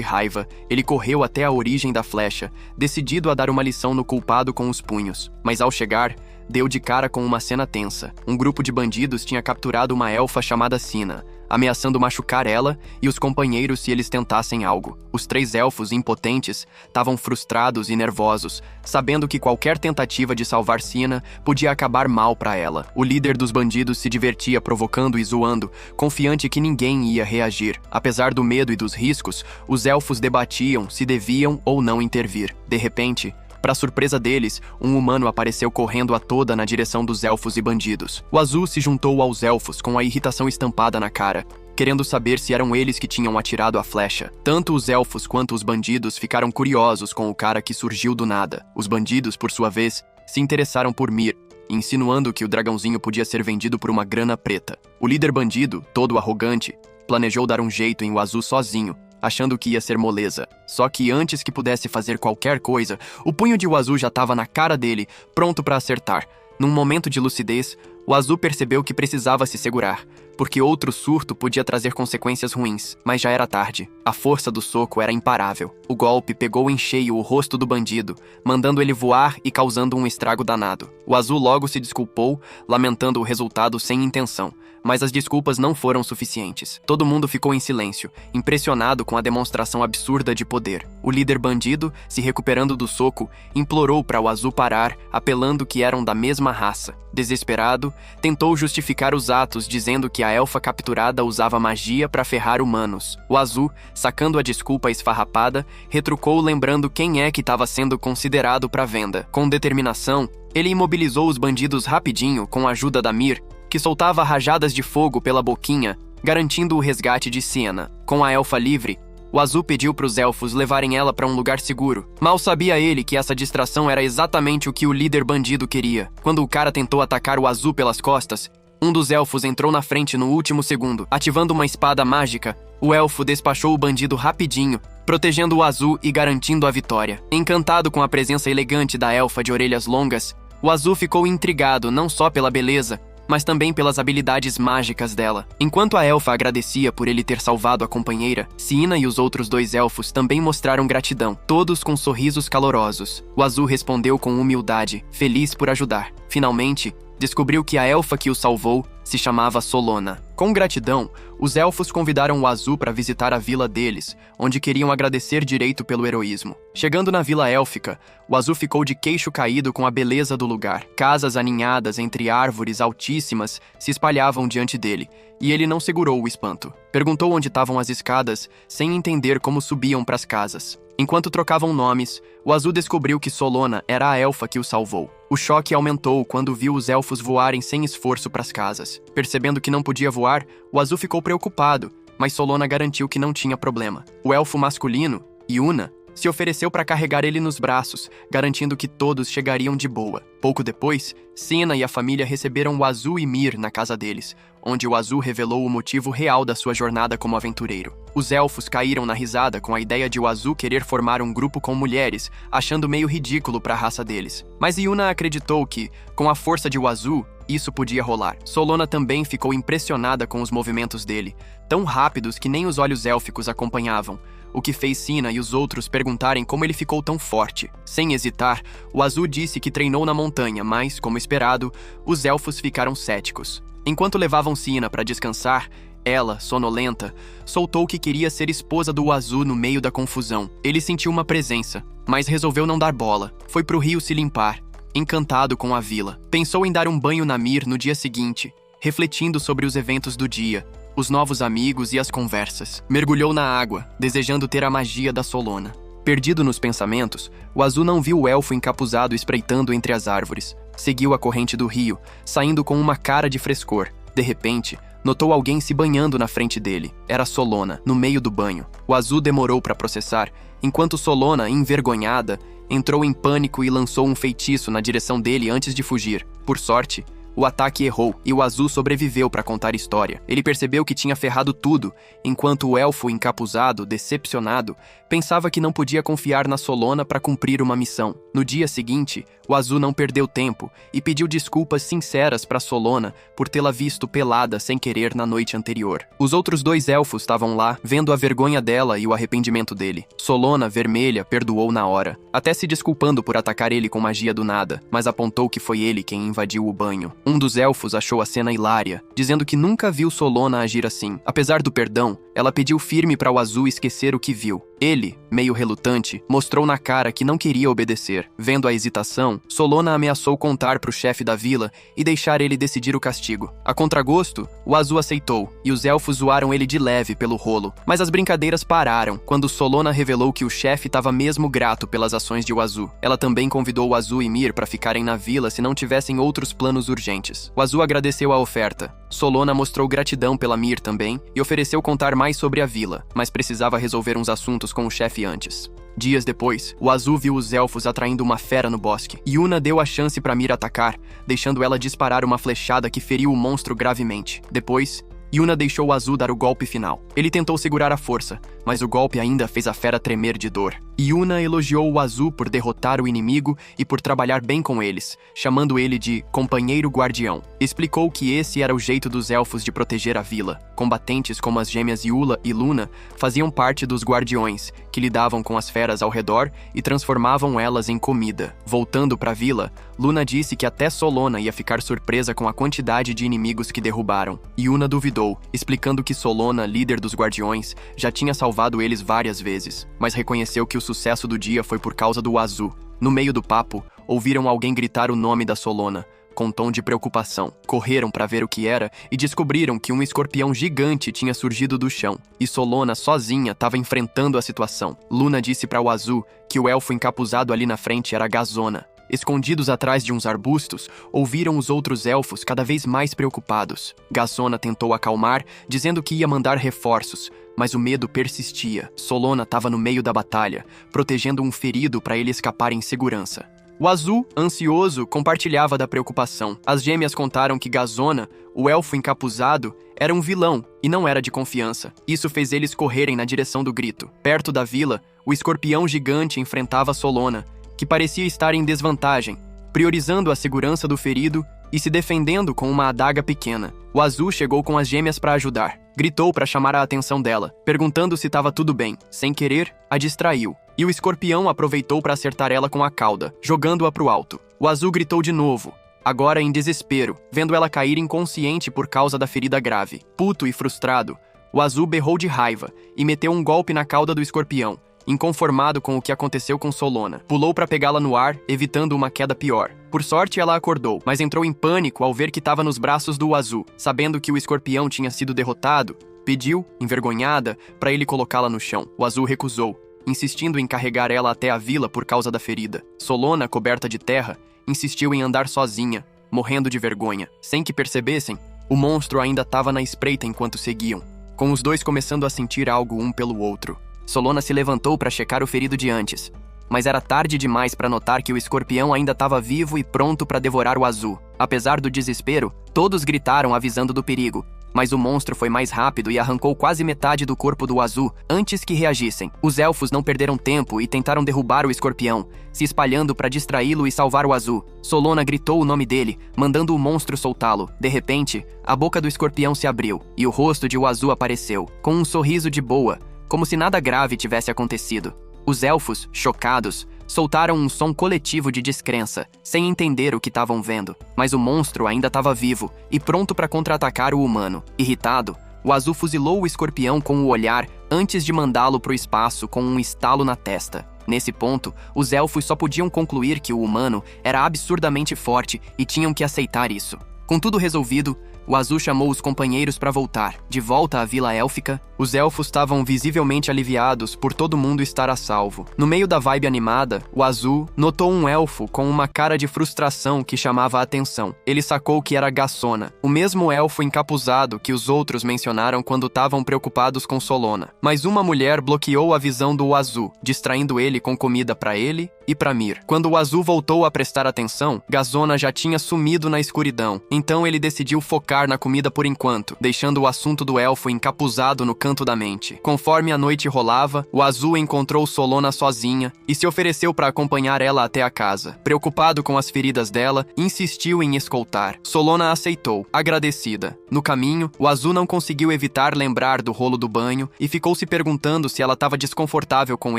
raiva, ele correu até a origem da flecha, decidido a dar uma lição no culpado com os punhos. Mas ao chegar, deu de cara com uma cena tensa. Um grupo de bandidos tinha capturado uma elfa chamada Sina, ameaçando machucar ela e os companheiros se eles tentassem algo. Os 3 elfos impotentes estavam frustrados e nervosos, sabendo que qualquer tentativa de salvar Sina podia acabar mal para ela. O líder dos bandidos se divertia provocando e zoando, confiante que ninguém ia reagir. Apesar do medo e dos riscos, os elfos debatiam se deviam ou não intervir. De repente, para surpresa deles, um humano apareceu correndo a toda na direção dos elfos e bandidos. O Azul se juntou aos elfos com a irritação estampada na cara, querendo saber se eram eles que tinham atirado a flecha. Tanto os elfos quanto os bandidos ficaram curiosos com o cara que surgiu do nada. Os bandidos, por sua vez, se interessaram por Mir, insinuando que o dragãozinho podia ser vendido por uma grana preta. O líder bandido, todo arrogante, planejou dar um jeito em o Azul sozinho, achando que ia ser moleza. Só que antes que pudesse fazer qualquer coisa, o punho de o Azul já estava na cara dele, pronto para acertar. Num momento de lucidez, o Azul percebeu que precisava se segurar, porque outro surto podia trazer consequências ruins, mas já era tarde. A força do soco era imparável. O golpe pegou em cheio o rosto do bandido, mandando ele voar e causando um estrago danado. O Azul logo se desculpou, lamentando o resultado sem intenção, mas as desculpas não foram suficientes. Todo mundo ficou em silêncio, impressionado com a demonstração absurda de poder. O líder bandido, se recuperando do soco, implorou para o Azul parar, apelando que eram da mesma raça. Desesperado, tentou justificar os atos, dizendo que a elfa capturada usava magia para ferrar humanos. O Azul, sacando a desculpa esfarrapada, retrucou lembrando quem é que estava sendo considerado para venda. Com determinação, ele imobilizou os bandidos rapidinho com a ajuda da Mir, que soltava rajadas de fogo pela boquinha, garantindo o resgate de Siena. Com a elfa livre, o Azul pediu para os elfos levarem ela para um lugar seguro. Mal sabia ele que essa distração era exatamente o que o líder bandido queria. Quando o cara tentou atacar o Azul pelas costas, um dos elfos entrou na frente no último segundo. Ativando uma espada mágica, o elfo despachou o bandido rapidinho, protegendo o Azul e garantindo a vitória. Encantado com a presença elegante da elfa de orelhas longas, o Azul ficou intrigado não só pela beleza, mas também pelas habilidades mágicas dela. Enquanto a elfa agradecia por ele ter salvado a companheira, Sina e os outros 2 elfos também mostraram gratidão, todos com sorrisos calorosos. O Azul respondeu com humildade, feliz por ajudar. Finalmente, descobriu que a elfa que o salvou se chamava Solona. Com gratidão, os elfos convidaram o Azul para visitar a vila deles, onde queriam agradecer direito pelo heroísmo. Chegando na vila élfica, o Azul ficou de queixo caído com a beleza do lugar. Casas aninhadas entre árvores altíssimas se espalhavam diante dele, e ele não segurou o espanto. Perguntou onde estavam as escadas, sem entender como subiam para as casas. Enquanto trocavam nomes, o Azul descobriu que Solona era a elfa que o salvou. O choque aumentou quando viu os elfos voarem sem esforço para as casas. Percebendo que não podia voar, o Azul ficou preocupado, mas Solona garantiu que não tinha problema. O elfo masculino, Yuna, se ofereceu para carregar ele nos braços, garantindo que todos chegariam de boa. Pouco depois, Senna e a família receberam o Azul e Mir na casa deles, onde o Azul revelou o motivo real da sua jornada como aventureiro. Os elfos caíram na risada com a ideia de o Azul querer formar um grupo com mulheres, achando meio ridículo para a raça deles. Mas Yuna acreditou que, com a força de o Azul, isso podia rolar. Solona também ficou impressionada com os movimentos dele, tão rápidos que nem os olhos élficos acompanhavam, o que fez Senna e os outros perguntarem como ele ficou tão forte. Sem hesitar, o Azul disse que treinou na montanha, mas, como esperado, os elfos ficaram céticos. Enquanto levavam Senna para descansar, ela, sonolenta, soltou que queria ser esposa do Azul no meio da confusão. Ele sentiu uma presença, mas resolveu não dar bola. Foi pro rio se limpar, encantado com a vila. Pensou em dar um banho na Mir no dia seguinte, refletindo sobre os eventos do dia, os novos amigos e as conversas. Mergulhou na água, desejando ter a magia da Solona. Perdido nos pensamentos, o Azul não viu o elfo encapuzado espreitando entre as árvores. Seguiu a corrente do rio, saindo com uma cara de frescor. De repente, notou alguém se banhando na frente dele. Era Solona, no meio do banho. O Azul demorou para processar, enquanto Solona, envergonhada, entrou em pânico e lançou um feitiço na direção dele antes de fugir. Por sorte, o ataque errou e o Azul sobreviveu para contar história. Ele percebeu que tinha ferrado tudo, enquanto o elfo encapuzado, decepcionado, pensava que não podia confiar na Solona para cumprir uma missão. No dia seguinte, o Azul não perdeu tempo e pediu desculpas sinceras para Solona por tê-la visto pelada sem querer na noite anterior. Os outros dois elfos estavam lá, vendo a vergonha dela e o arrependimento dele. Solona, vermelha, perdoou na hora, até se desculpando por atacar ele com magia do nada, mas apontou que foi ele quem invadiu o banho. Um dos elfos achou a cena hilária, dizendo que nunca viu Solona agir assim. Apesar do perdão, ela pediu firme para o Azul esquecer o que viu. Ele, meio relutante, mostrou na cara que não queria obedecer. Vendo a hesitação, Solona ameaçou contar para o chefe da vila e deixar ele decidir o castigo. A contragosto, o Azul aceitou, e os elfos zoaram ele de leve pelo rolo. Mas as brincadeiras pararam quando Solona revelou que o chefe estava mesmo grato pelas ações de o Azul. Ela também convidou o Azul e Mir para ficarem na vila se não tivessem outros planos urgentes. O Azul agradeceu a oferta. Solona mostrou gratidão pela Mir também e ofereceu contar mais sobre a vila, mas precisava resolver uns assuntos com o chefe antes. Dias depois, o Azul viu os elfos atraindo uma fera no bosque. Yuna deu a chance para Mir atacar, deixando ela disparar uma flechada que feriu o monstro gravemente. Depois, Yuna deixou o Azul dar o golpe final. Ele tentou segurar a força, mas o golpe ainda fez a fera tremer de dor. Yuna elogiou o Azul por derrotar o inimigo e por trabalhar bem com eles, chamando ele de companheiro guardião. Explicou que esse era o jeito dos elfos de proteger a vila. Combatentes como as gêmeas Yula e Luna faziam parte dos guardiões, que lidavam com as feras ao redor e transformavam elas em comida. Voltando para a vila, Luna disse que até Solona ia ficar surpresa com a quantidade de inimigos que derrubaram. Yuna duvidou, explicando que Solona, líder dos guardiões, já tinha salvado eles várias vezes, mas reconheceu que o sucesso do dia foi por causa do Azul. No meio do papo, ouviram alguém gritar o nome da Solona, com tom de preocupação. Correram para ver o que era e descobriram que um escorpião gigante tinha surgido do chão, e Solona, sozinha, estava enfrentando a situação. Luna disse para o Azul que o elfo encapuzado ali na frente era Gazona. Escondidos atrás de uns arbustos, ouviram os outros elfos cada vez mais preocupados. Gazona tentou acalmar, dizendo que ia mandar reforços, mas o medo persistia. Solona estava no meio da batalha, protegendo um ferido para ele escapar em segurança. O Azul, ansioso, compartilhava da preocupação. As gêmeas contaram que Gazona, o elfo encapuzado, era um vilão e não era de confiança. Isso fez eles correrem na direção do grito. Perto da vila, o escorpião gigante enfrentava Solona, que parecia estar em desvantagem, priorizando a segurança do ferido e se defendendo com uma adaga pequena. O Azul chegou com as gêmeas para ajudar. Gritou para chamar a atenção dela, perguntando se estava tudo bem. Sem querer, a distraiu. E o escorpião aproveitou para acertar ela com a cauda, jogando-a para o alto. O Azul gritou de novo, agora em desespero, vendo ela cair inconsciente por causa da ferida grave. Puto e frustrado, o Azul berrou de raiva e meteu um golpe na cauda do escorpião, inconformado com o que aconteceu com Solona. Pulou para pegá-la no ar, evitando uma queda pior. Por sorte, ela acordou, mas entrou em pânico ao ver que estava nos braços do Azul. Sabendo que o escorpião tinha sido derrotado, pediu, envergonhada, para ele colocá-la no chão. O Azul recusou, insistindo em carregar ela até a vila por causa da ferida. Solona, coberta de terra, insistiu em andar sozinha, morrendo de vergonha. Sem que percebessem, o monstro ainda estava na espreita enquanto seguiam, com os dois começando a sentir algo um pelo outro. Solona se levantou para checar o ferido de antes, mas era tarde demais para notar que o escorpião ainda estava vivo e pronto para devorar o Azul. Apesar do desespero, todos gritaram avisando do perigo, mas o monstro foi mais rápido e arrancou quase metade do corpo do Azul antes que reagissem. Os elfos não perderam tempo e tentaram derrubar o escorpião, se espalhando para distraí-lo e salvar o Azul. Solona gritou o nome dele, mandando o monstro soltá-lo. De repente, a boca do escorpião se abriu e o rosto de Azul apareceu, com um sorriso de boa, como se nada grave tivesse acontecido. Os elfos, chocados, soltaram um som coletivo de descrença, sem entender o que estavam vendo. Mas o monstro ainda estava vivo e pronto para contra-atacar o humano. Irritado, o Azul fuzilou o escorpião com o olhar antes de mandá-lo para o espaço com um estalo na testa. Nesse ponto, os elfos só podiam concluir que o humano era absurdamente forte e tinham que aceitar isso. Com tudo resolvido, o Azul chamou os companheiros para voltar. De volta à Vila Élfica, os elfos estavam visivelmente aliviados por todo mundo estar a salvo. No meio da vibe animada, o Azul notou um elfo com uma cara de frustração que chamava a atenção. Ele sacou que era Gassona, o mesmo elfo encapuzado que os outros mencionaram quando estavam preocupados com Solona. Mas uma mulher bloqueou a visão do Azul, distraindo ele com comida para ele e para Mir. Quando o Azul voltou a prestar atenção, Gassona já tinha sumido na escuridão. Então ele decidiu focar na comida por enquanto, deixando o assunto do elfo encapuzado no canto da mente. Conforme a noite rolava, o Azul encontrou Solona sozinha e se ofereceu para acompanhar ela até a casa. Preocupado com as feridas dela, insistiu em escoltar. Solona aceitou, agradecida. No caminho, o Azul não conseguiu evitar lembrar do rolo do banho e ficou se perguntando se ela estava desconfortável com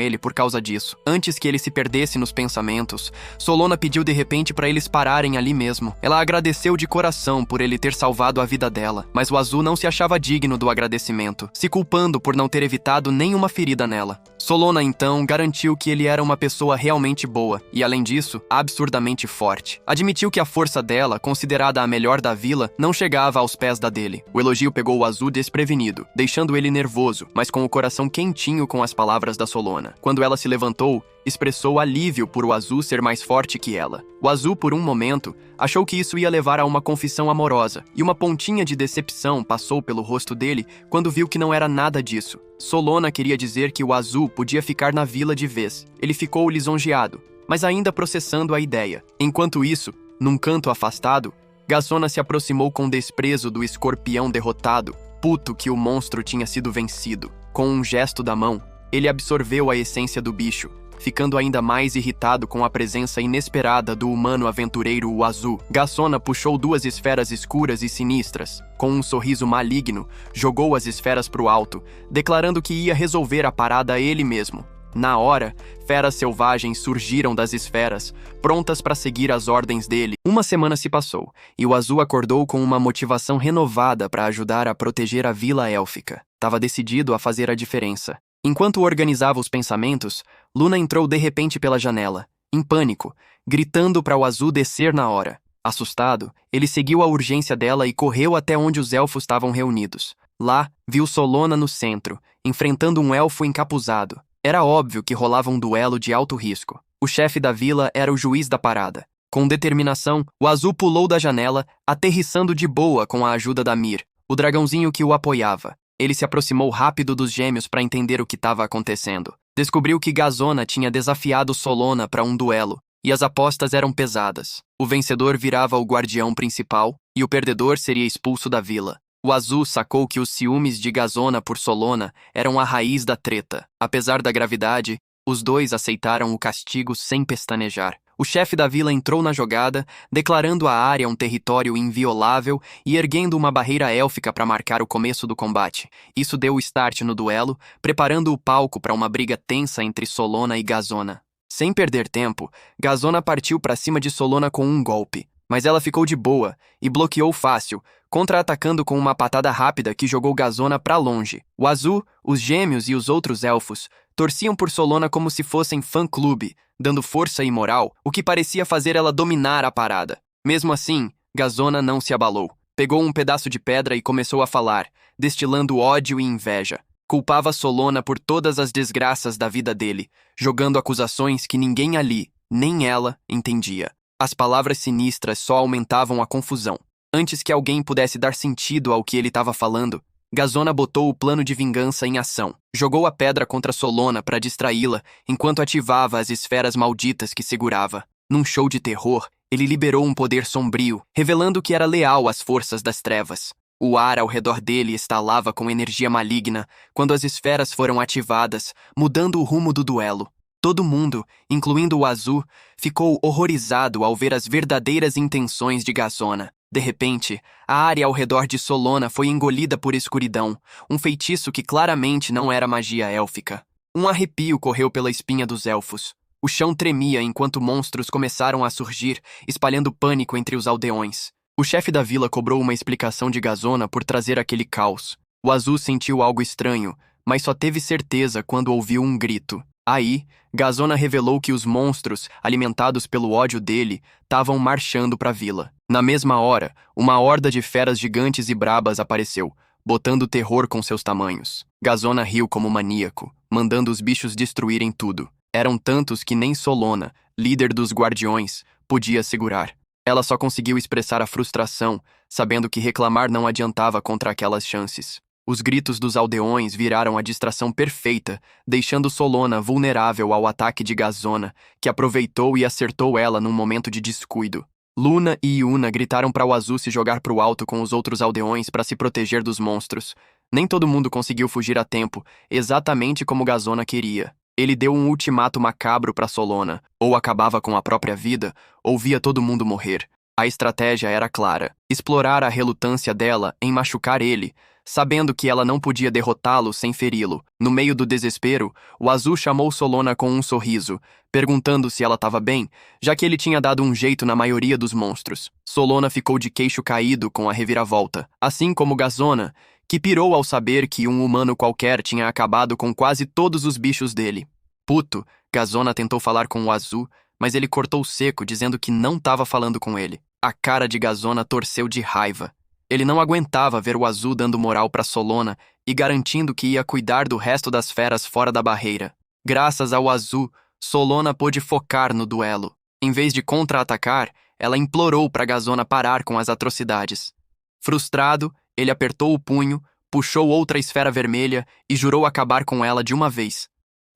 ele por causa disso. Antes que ele se perdesse nos pensamentos, Solona pediu de repente para eles pararem ali mesmo. Ela agradeceu de coração por ele ter salvado a vida dela, mas o Azul não se achava digno do agradecimento, se culpando por não ter evitado nenhuma ferida nela. Solona, então, garantiu que ele era uma pessoa realmente boa e, além disso, absurdamente forte. Admitiu que a força dela, considerada a melhor da vila, não chegava aos pés da dele. O elogio pegou o Azul desprevenido, deixando ele nervoso, mas com o coração quentinho com as palavras da Solona. Quando ela se levantou, expressou alívio por o Azul ser mais forte que ela. O Azul, por um momento, achou que isso ia levar a uma confissão amorosa, e uma pontinha de decepção passou pelo rosto dele quando viu que não era nada disso. Solona queria dizer que o Azul podia ficar na vila de vez. Ele ficou lisonjeado, mas ainda processando a ideia. Enquanto isso, num canto afastado, Gassona se aproximou com desprezo do escorpião derrotado, puto que o monstro tinha sido vencido. Com um gesto da mão, ele absorveu a essência do bicho, ficando ainda mais irritado com a presença inesperada do humano aventureiro o Azul. Gassona puxou duas esferas escuras e sinistras. Com um sorriso maligno, jogou as esferas pro alto, declarando que ia resolver a parada ele mesmo. Na hora, feras selvagens surgiram das esferas, prontas para seguir as ordens dele. Uma semana se passou, e o Azul acordou com uma motivação renovada para ajudar a proteger a Vila Élfica. Estava decidido a fazer a diferença. Enquanto organizava os pensamentos, Luna entrou de repente pela janela, em pânico, gritando para o Azul descer na hora. Assustado, ele seguiu a urgência dela e correu até onde os elfos estavam reunidos. Lá, viu Solona no centro, enfrentando um elfo encapuzado. Era óbvio que rolava um duelo de alto risco. O chefe da vila era o juiz da parada. Com determinação, o Azul pulou da janela, aterrissando de boa com a ajuda da Mir, o dragãozinho que o apoiava. Ele se aproximou rápido dos gêmeos para entender o que estava acontecendo. Descobriu que Gassona tinha desafiado Solona para um duelo, e as apostas eram pesadas. O vencedor virava o guardião principal, e o perdedor seria expulso da vila. O Azul sacou que os ciúmes de Gassona por Solona eram a raiz da treta. Apesar da gravidade, os dois aceitaram o castigo sem pestanejar. O chefe da vila entrou na jogada, declarando a área um território inviolável e erguendo uma barreira élfica para marcar o começo do combate. Isso deu o start no duelo, preparando o palco para uma briga tensa entre Solona e Gassona. Sem perder tempo, Gassona partiu para cima de Solona com um golpe, mas ela ficou de boa e bloqueou fácil, contra-atacando com uma patada rápida que jogou Gassona para longe. O Azul, os gêmeos e os outros elfos torciam por Solona como se fossem fã-clube, dando força e moral, o que parecia fazer ela dominar a parada. Mesmo assim, Gassona não se abalou. Pegou um pedaço de pedra e começou a falar, destilando ódio e inveja. Culpava Solona por todas as desgraças da vida dele, jogando acusações que ninguém ali, nem ela, entendia. As palavras sinistras só aumentavam a confusão. Antes que alguém pudesse dar sentido ao que ele estava falando, Gazona botou o plano de vingança em ação. Jogou a pedra contra Solona para distraí-la, enquanto ativava as esferas malditas que segurava. Num show de terror, ele liberou um poder sombrio, revelando que era leal às forças das trevas. O ar ao redor dele estalava com energia maligna quando as esferas foram ativadas, mudando o rumo do duelo. Todo mundo, incluindo o Azul, ficou horrorizado ao ver as verdadeiras intenções de Gazona. De repente, a área ao redor de Solona foi engolida por escuridão, um feitiço que claramente não era magia élfica. Um arrepio correu pela espinha dos elfos. O chão tremia enquanto monstros começaram a surgir, espalhando pânico entre os aldeões. O chefe da vila cobrou uma explicação de Gazona por trazer aquele caos. O Azul sentiu algo estranho, mas só teve certeza quando ouviu um grito. Aí, Gazona revelou que os monstros, alimentados pelo ódio dele, estavam marchando para a vila. Na mesma hora, uma horda de feras gigantes e brabas apareceu, botando terror com seus tamanhos. Gazona riu como maníaco, mandando os bichos destruírem tudo. Eram tantos que nem Solona, líder dos guardiões, podia segurar. Ela só conseguiu expressar a frustração, sabendo que reclamar não adiantava contra aquelas chances. Os gritos dos aldeões viraram a distração perfeita, deixando Solona vulnerável ao ataque de Gazona, que aproveitou e acertou ela num momento de descuido. Luna e Yuna gritaram para o Azul se jogar para o alto com os outros aldeões para se proteger dos monstros. Nem todo mundo conseguiu fugir a tempo, exatamente como Gazona queria. Ele deu um ultimato macabro para Solona, ou acabava com a própria vida, ou via todo mundo morrer. A estratégia era clara: explorar a relutância dela em machucar ele, sabendo que ela não podia derrotá-lo sem feri-lo. No meio do desespero, o Azul chamou Solona com um sorriso, perguntando se ela estava bem, já que ele tinha dado um jeito na maioria dos monstros. Solona ficou de queixo caído com a reviravolta, assim como Gazona, que pirou ao saber que um humano qualquer tinha acabado com quase todos os bichos dele. Puto, Gazona tentou falar com o Azul, mas ele cortou seco, dizendo que não estava falando com ele. A cara de Gazona torceu de raiva. Ele não aguentava ver o Azul dando moral para Solona e garantindo que ia cuidar do resto das feras fora da barreira. Graças ao Azul, Solona pôde focar no duelo. Em vez de contra-atacar, ela implorou para Gazona parar com as atrocidades. Frustrado, ele apertou o punho, puxou outra esfera vermelha e jurou acabar com ela de uma vez.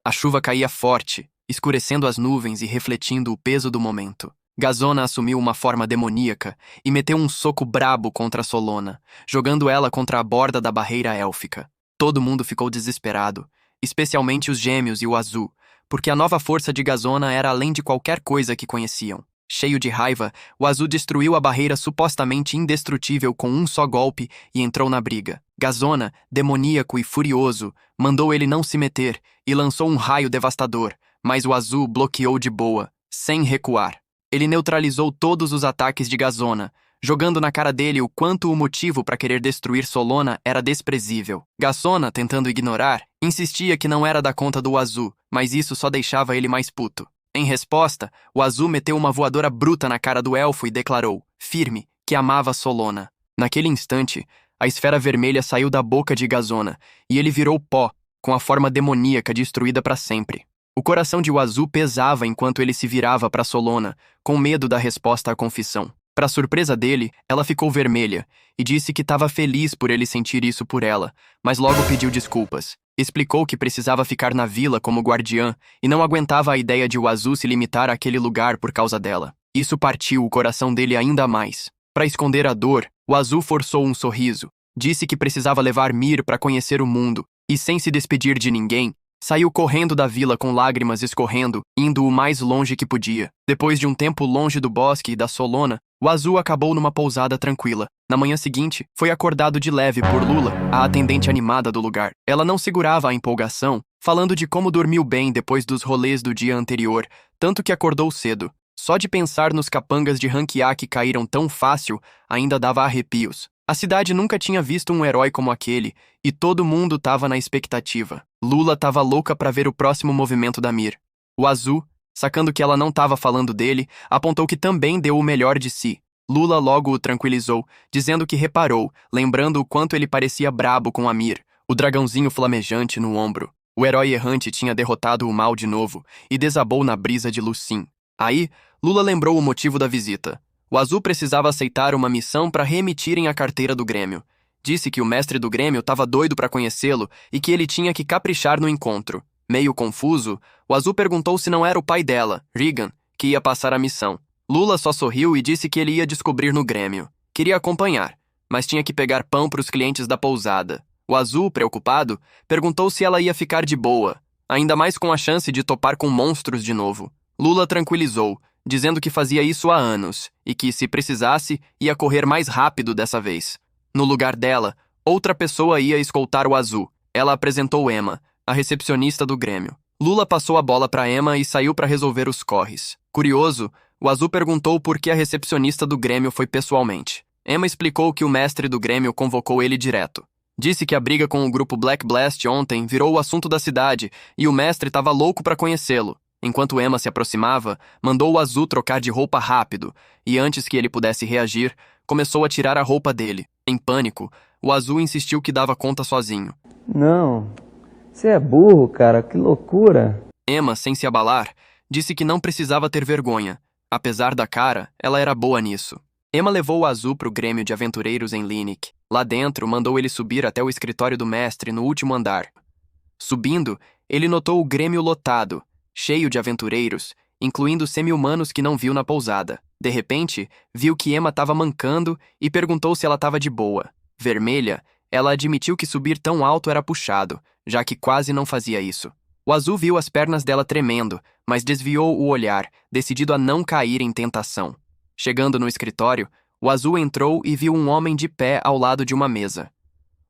A chuva caía forte, escurecendo as nuvens e refletindo o peso do momento. Gazona assumiu uma forma demoníaca e meteu um soco brabo contra Solona, jogando ela contra a borda da barreira élfica. Todo mundo ficou desesperado, especialmente os gêmeos e o Azul, porque a nova força de Gazona era além de qualquer coisa que conheciam. Cheio de raiva, o Azul destruiu a barreira supostamente indestrutível com um só golpe e entrou na briga. Gazona, demoníaco e furioso, mandou ele não se meter e lançou um raio devastador, mas o Azul bloqueou de boa, sem recuar. Ele neutralizou todos os ataques de Gazona, jogando na cara dele o quanto o motivo para querer destruir Solona era desprezível. Gazona, tentando ignorar, insistia que não era da conta do Azul, mas isso só deixava ele mais puto. Em resposta, o Azul meteu uma voadora bruta na cara do elfo e declarou, firme, que amava Solona. Naquele instante, a esfera vermelha saiu da boca de Gazona e ele virou pó, com a forma demoníaca destruída para sempre. O coração de Azul pesava enquanto ele se virava para Solona, com medo da resposta à confissão. Para surpresa dele, ela ficou vermelha e disse que estava feliz por ele sentir isso por ela, mas logo pediu desculpas. Explicou que precisava ficar na vila como guardiã e não aguentava a ideia de o Azul se limitar àquele lugar por causa dela. Isso partiu o coração dele ainda mais. Para esconder a dor, o Azul forçou um sorriso, disse que precisava levar Mir para conhecer o mundo e, sem se despedir de ninguém, saiu correndo da vila com lágrimas escorrendo, indo o mais longe que podia. Depois de um tempo longe do bosque e da Solona, o Azul acabou numa pousada tranquila. Na manhã seguinte, foi acordado de leve por Lula, a atendente animada do lugar. Ela não segurava a empolgação, falando de como dormiu bem depois dos rolês do dia anterior, tanto que acordou cedo. Só de pensar nos capangas de ranquear que caíram tão fácil, ainda dava arrepios. A cidade nunca tinha visto um herói como aquele, e todo mundo estava na expectativa. Lula estava louca para ver o próximo movimento da Mir. O Azul, sacando que ela não estava falando dele, apontou que também deu o melhor de si. Lula logo o tranquilizou, dizendo que reparou, lembrando o quanto ele parecia brabo com a Mir, o dragãozinho flamejante no ombro. O herói errante tinha derrotado o mal de novo e desabou na brisa de Lucin. Aí, Lula lembrou o motivo da visita. O Azul precisava aceitar uma missão para reemitirem a carteira do Grêmio. Disse que o mestre do Grêmio estava doido para conhecê-lo e que ele tinha que caprichar no encontro. Meio confuso, o Azul perguntou se não era o pai dela, Regan, que ia passar a missão. Lula só sorriu e disse que ele ia descobrir no Grêmio. Queria acompanhar, mas tinha que pegar pão para os clientes da pousada. O Azul, preocupado, perguntou se ela ia ficar de boa, ainda mais com a chance de topar com monstros de novo. Lula tranquilizou, dizendo que fazia isso há anos e que, se precisasse, ia correr mais rápido dessa vez. No lugar dela, outra pessoa ia escoltar o Azul. Ela apresentou Emma, a recepcionista do Grêmio. Lula passou a bola para Emma e saiu para resolver os corres. Curioso, o Azul perguntou por que a recepcionista do Grêmio foi pessoalmente. Emma explicou que o mestre do Grêmio convocou ele direto. Disse que a briga com o grupo Black Blast ontem virou o assunto da cidade e o mestre estava louco para conhecê-lo. Enquanto Emma se aproximava, mandou o Azul trocar de roupa rápido e, antes que ele pudesse reagir, começou a tirar a roupa dele. Em pânico, o Azul insistiu que dava conta sozinho. Não, você é burro, cara, que loucura. Emma, sem se abalar, disse que não precisava ter vergonha. Apesar da cara, ela era boa nisso. Emma levou o Azul para o Grêmio de Aventureiros em Linnick. Lá dentro, mandou ele subir até o escritório do mestre no último andar. Subindo, ele notou o Grêmio lotado, cheio de aventureiros, incluindo semi-humanos que não viu na pousada. De repente, viu que Emma estava mancando e perguntou se ela estava de boa. Vermelha, ela admitiu que subir tão alto era puxado, já que quase não fazia isso. O Azul viu as pernas dela tremendo, mas desviou o olhar, decidido a não cair em tentação. Chegando no escritório, o Azul entrou e viu um homem de pé ao lado de uma mesa.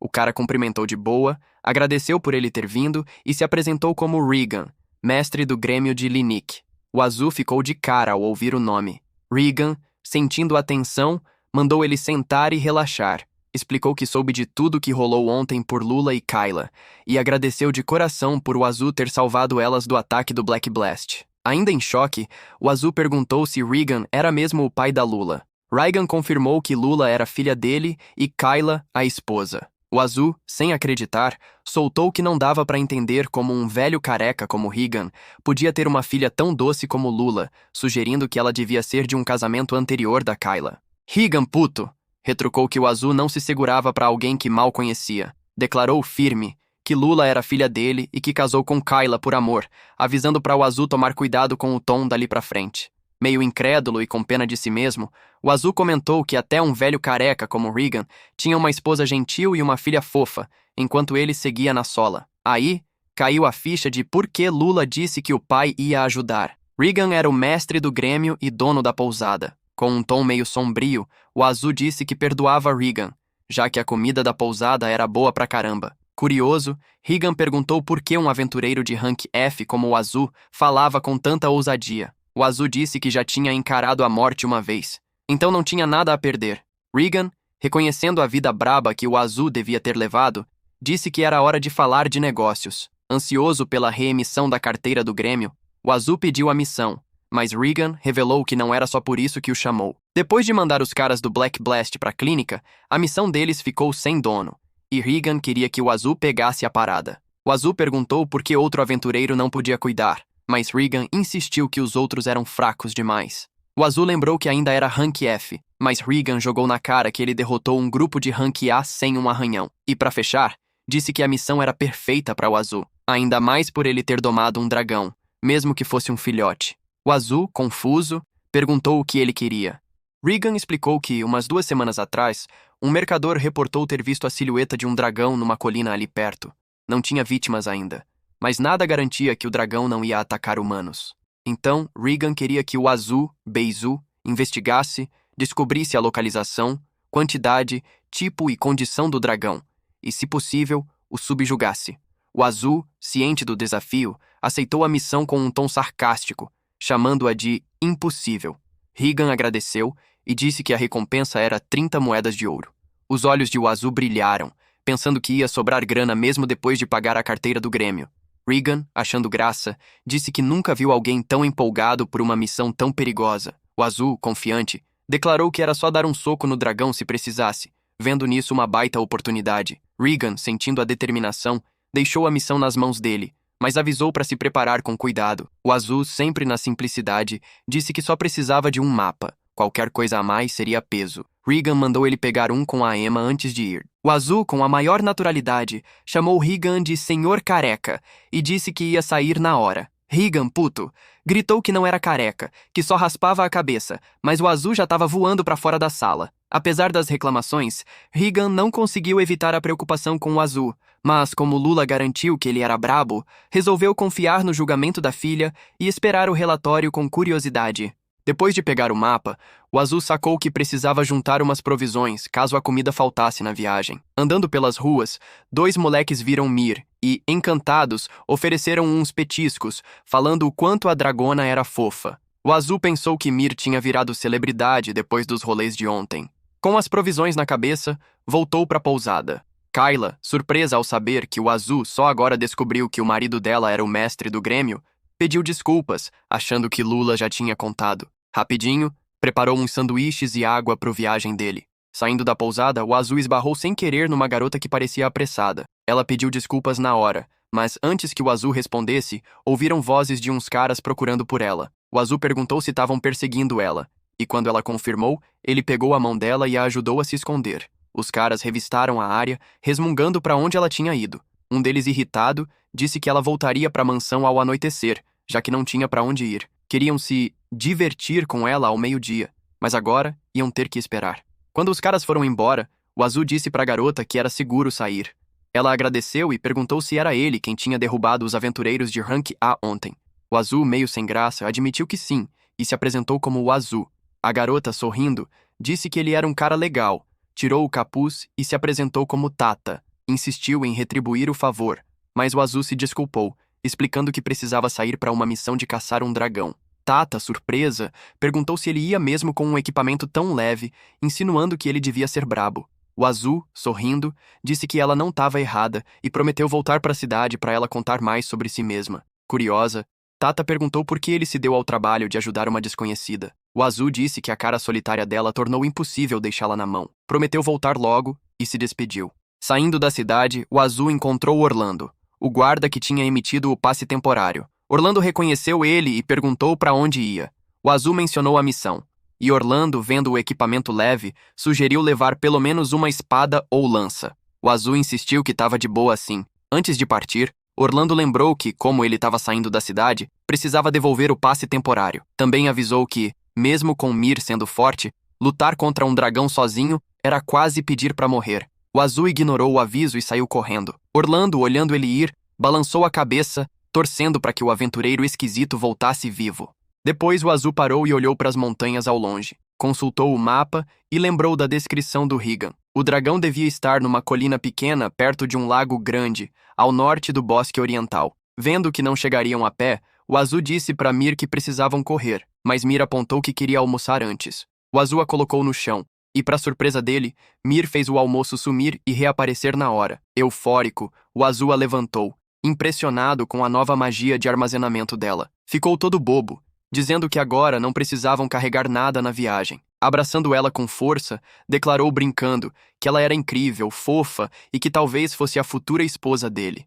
O cara cumprimentou de boa, agradeceu por ele ter vindo e se apresentou como Regan, mestre do Grêmio de Linnick. O Azul ficou de cara ao ouvir o nome. Regan, sentindo a tensão, mandou ele sentar e relaxar. Explicou que soube de tudo que rolou ontem por Lula e Kyla, e agradeceu de coração por o Azul ter salvado elas do ataque do Black Blast. Ainda em choque, o Azul perguntou se Regan era mesmo o pai da Lula. Regan confirmou que Lula era filha dele e Kyla, a esposa. O Azul, sem acreditar, soltou que não dava para entender como um velho careca como Regan podia ter uma filha tão doce como Lula, sugerindo que ela devia ser de um casamento anterior da Kyla. Regan, puto! Retrucou que o Azul não se segurava para alguém que mal conhecia. Declarou firme que Lula era filha dele e que casou com Kyla por amor, avisando para o Azul tomar cuidado com o tom dali para frente. Meio incrédulo e com pena de si mesmo, o Azul comentou que até um velho careca como Regan tinha uma esposa gentil e uma filha fofa, enquanto ele seguia na sola. Aí, caiu a ficha de por que Lula disse que o pai ia ajudar. Regan era o mestre do Grêmio e dono da pousada. Com um tom meio sombrio, o Azul disse que perdoava Regan, já que a comida da pousada era boa pra caramba. Curioso, Regan perguntou por que um aventureiro de rank F como o Azul falava com tanta ousadia. O Azul disse que já tinha encarado a morte uma vez, então não tinha nada a perder. Regan, reconhecendo a vida braba que o Azul devia ter levado, disse que era hora de falar de negócios. Ansioso pela reemissão da carteira do Grêmio, o Azul pediu a missão, mas Regan revelou que não era só por isso que o chamou. Depois de mandar os caras do Black Blast pra clínica, a missão deles ficou sem dono, e Regan queria que o Azul pegasse a parada. O Azul perguntou por que outro aventureiro não podia cuidar, mas Regan insistiu que os outros eram fracos demais. O Azul lembrou que ainda era rank F, mas Regan jogou na cara que ele derrotou um grupo de rank A sem um arranhão. E pra fechar, disse que a missão era perfeita para o Azul, ainda mais por ele ter domado um dragão, mesmo que fosse um filhote. O Azul, confuso, perguntou o que ele queria. Regan explicou que, umas 2 semanas atrás, um mercador reportou ter visto a silhueta de um dragão numa colina ali perto. Não tinha vítimas ainda, mas nada garantia que o dragão não ia atacar humanos. Então, Regan queria que o Azul, Beizu, investigasse, descobrisse a localização, quantidade, tipo e condição do dragão, e, se possível, o subjugasse. O Azul, ciente do desafio, aceitou a missão com um tom sarcástico, chamando-a de impossível. Regan agradeceu e disse que a recompensa era 30 moedas de ouro. Os olhos de o Azul brilharam, pensando que ia sobrar grana mesmo depois de pagar a carteira do Grêmio. Regan, achando graça, disse que nunca viu alguém tão empolgado por uma missão tão perigosa. O Azul, confiante, declarou que era só dar um soco no dragão se precisasse, vendo nisso uma baita oportunidade. Regan, sentindo a determinação, deixou a missão nas mãos dele, mas avisou para se preparar com cuidado. O Azul, sempre na simplicidade, disse que só precisava de um mapa. Qualquer coisa a mais seria peso. Regan mandou ele pegar um com a Emma antes de ir. O Azul, com a maior naturalidade, chamou Regan de Senhor Careca e disse que ia sair na hora. Regan, puto, gritou que não era careca, que só raspava a cabeça, mas o Azul já estava voando para fora da sala. Apesar das reclamações, Regan não conseguiu evitar a preocupação com o Azul, mas como Lula garantiu que ele era brabo, resolveu confiar no julgamento da filha e esperar o relatório com curiosidade. Depois de pegar o mapa, o Azul sacou que precisava juntar umas provisões, caso a comida faltasse na viagem. Andando pelas ruas, 2 moleques viram Mir e, encantados, ofereceram uns petiscos, falando o quanto a dragona era fofa. O Azul pensou que Mir tinha virado celebridade depois dos rolês de ontem. Com as provisões na cabeça, voltou para a pousada. Kyla, surpresa ao saber que o Azul só agora descobriu que o marido dela era o mestre do Grêmio, pediu desculpas, achando que Lula já tinha contado. Rapidinho, preparou uns sanduíches e água para a viagem dele. Saindo da pousada, o Azul esbarrou sem querer numa garota que parecia apressada. Ela pediu desculpas na hora, mas antes que o Azul respondesse, ouviram vozes de uns caras procurando por ela. O Azul perguntou se estavam perseguindo ela, e quando ela confirmou, ele pegou a mão dela e a ajudou a se esconder. Os caras revistaram a área, resmungando para onde ela tinha ido. Um deles, irritado, disse que ela voltaria para a mansão ao anoitecer, já que não tinha para onde ir. Queriam se divertir com ela ao meio-dia, mas agora iam ter que esperar. Quando os caras foram embora, o Azul disse para a garota que era seguro sair. Ela agradeceu e perguntou se era ele quem tinha derrubado os aventureiros de Rank A ontem. O Azul, meio sem graça, admitiu que sim, e se apresentou como o Azul. A garota, sorrindo, disse que ele era um cara legal, tirou o capuz e se apresentou como Tata. Insistiu em retribuir o favor, mas o Azul se desculpou, explicando que precisava sair para uma missão de caçar um dragão. Tata, surpresa, perguntou se ele ia mesmo com um equipamento tão leve, insinuando que ele devia ser brabo. O Azul, sorrindo, disse que ela não estava errada e prometeu voltar para a cidade para ela contar mais sobre si mesma. Curiosa, Tata perguntou por que ele se deu ao trabalho de ajudar uma desconhecida. O Azul disse que a cara solitária dela tornou impossível deixá-la na mão. Prometeu voltar logo e se despediu. Saindo da cidade, o Azul encontrou Orlando, o guarda que tinha emitido o passe temporário. Orlando reconheceu ele e perguntou para onde ia. O Azul mencionou a missão, e Orlando, vendo o equipamento leve, sugeriu levar pelo menos uma espada ou lança. O Azul insistiu que estava de boa assim. Antes de partir, Orlando lembrou que, como ele estava saindo da cidade, precisava devolver o passe temporário. Também avisou que, mesmo com Mir sendo forte, lutar contra um dragão sozinho era quase pedir para morrer. O Azul ignorou o aviso e saiu correndo. Orlando, olhando ele ir, balançou a cabeça, torcendo para que o aventureiro esquisito voltasse vivo. Depois o Azul parou e olhou para as montanhas ao longe. Consultou o mapa e lembrou da descrição do Regan. O dragão devia estar numa colina pequena perto de um lago grande, ao norte do bosque oriental. Vendo que não chegariam a pé, o Azul disse para Mir que precisavam correr, mas Mir apontou que queria almoçar antes. O Azul a colocou no chão, e para surpresa dele, Mir fez o almoço sumir e reaparecer na hora. Eufórico, o Azul a levantou, impressionado com a nova magia de armazenamento dela. Ficou todo bobo, dizendo que agora não precisavam carregar nada na viagem. Abraçando ela com força, declarou brincando que ela era incrível, fofa e que talvez fosse a futura esposa dele.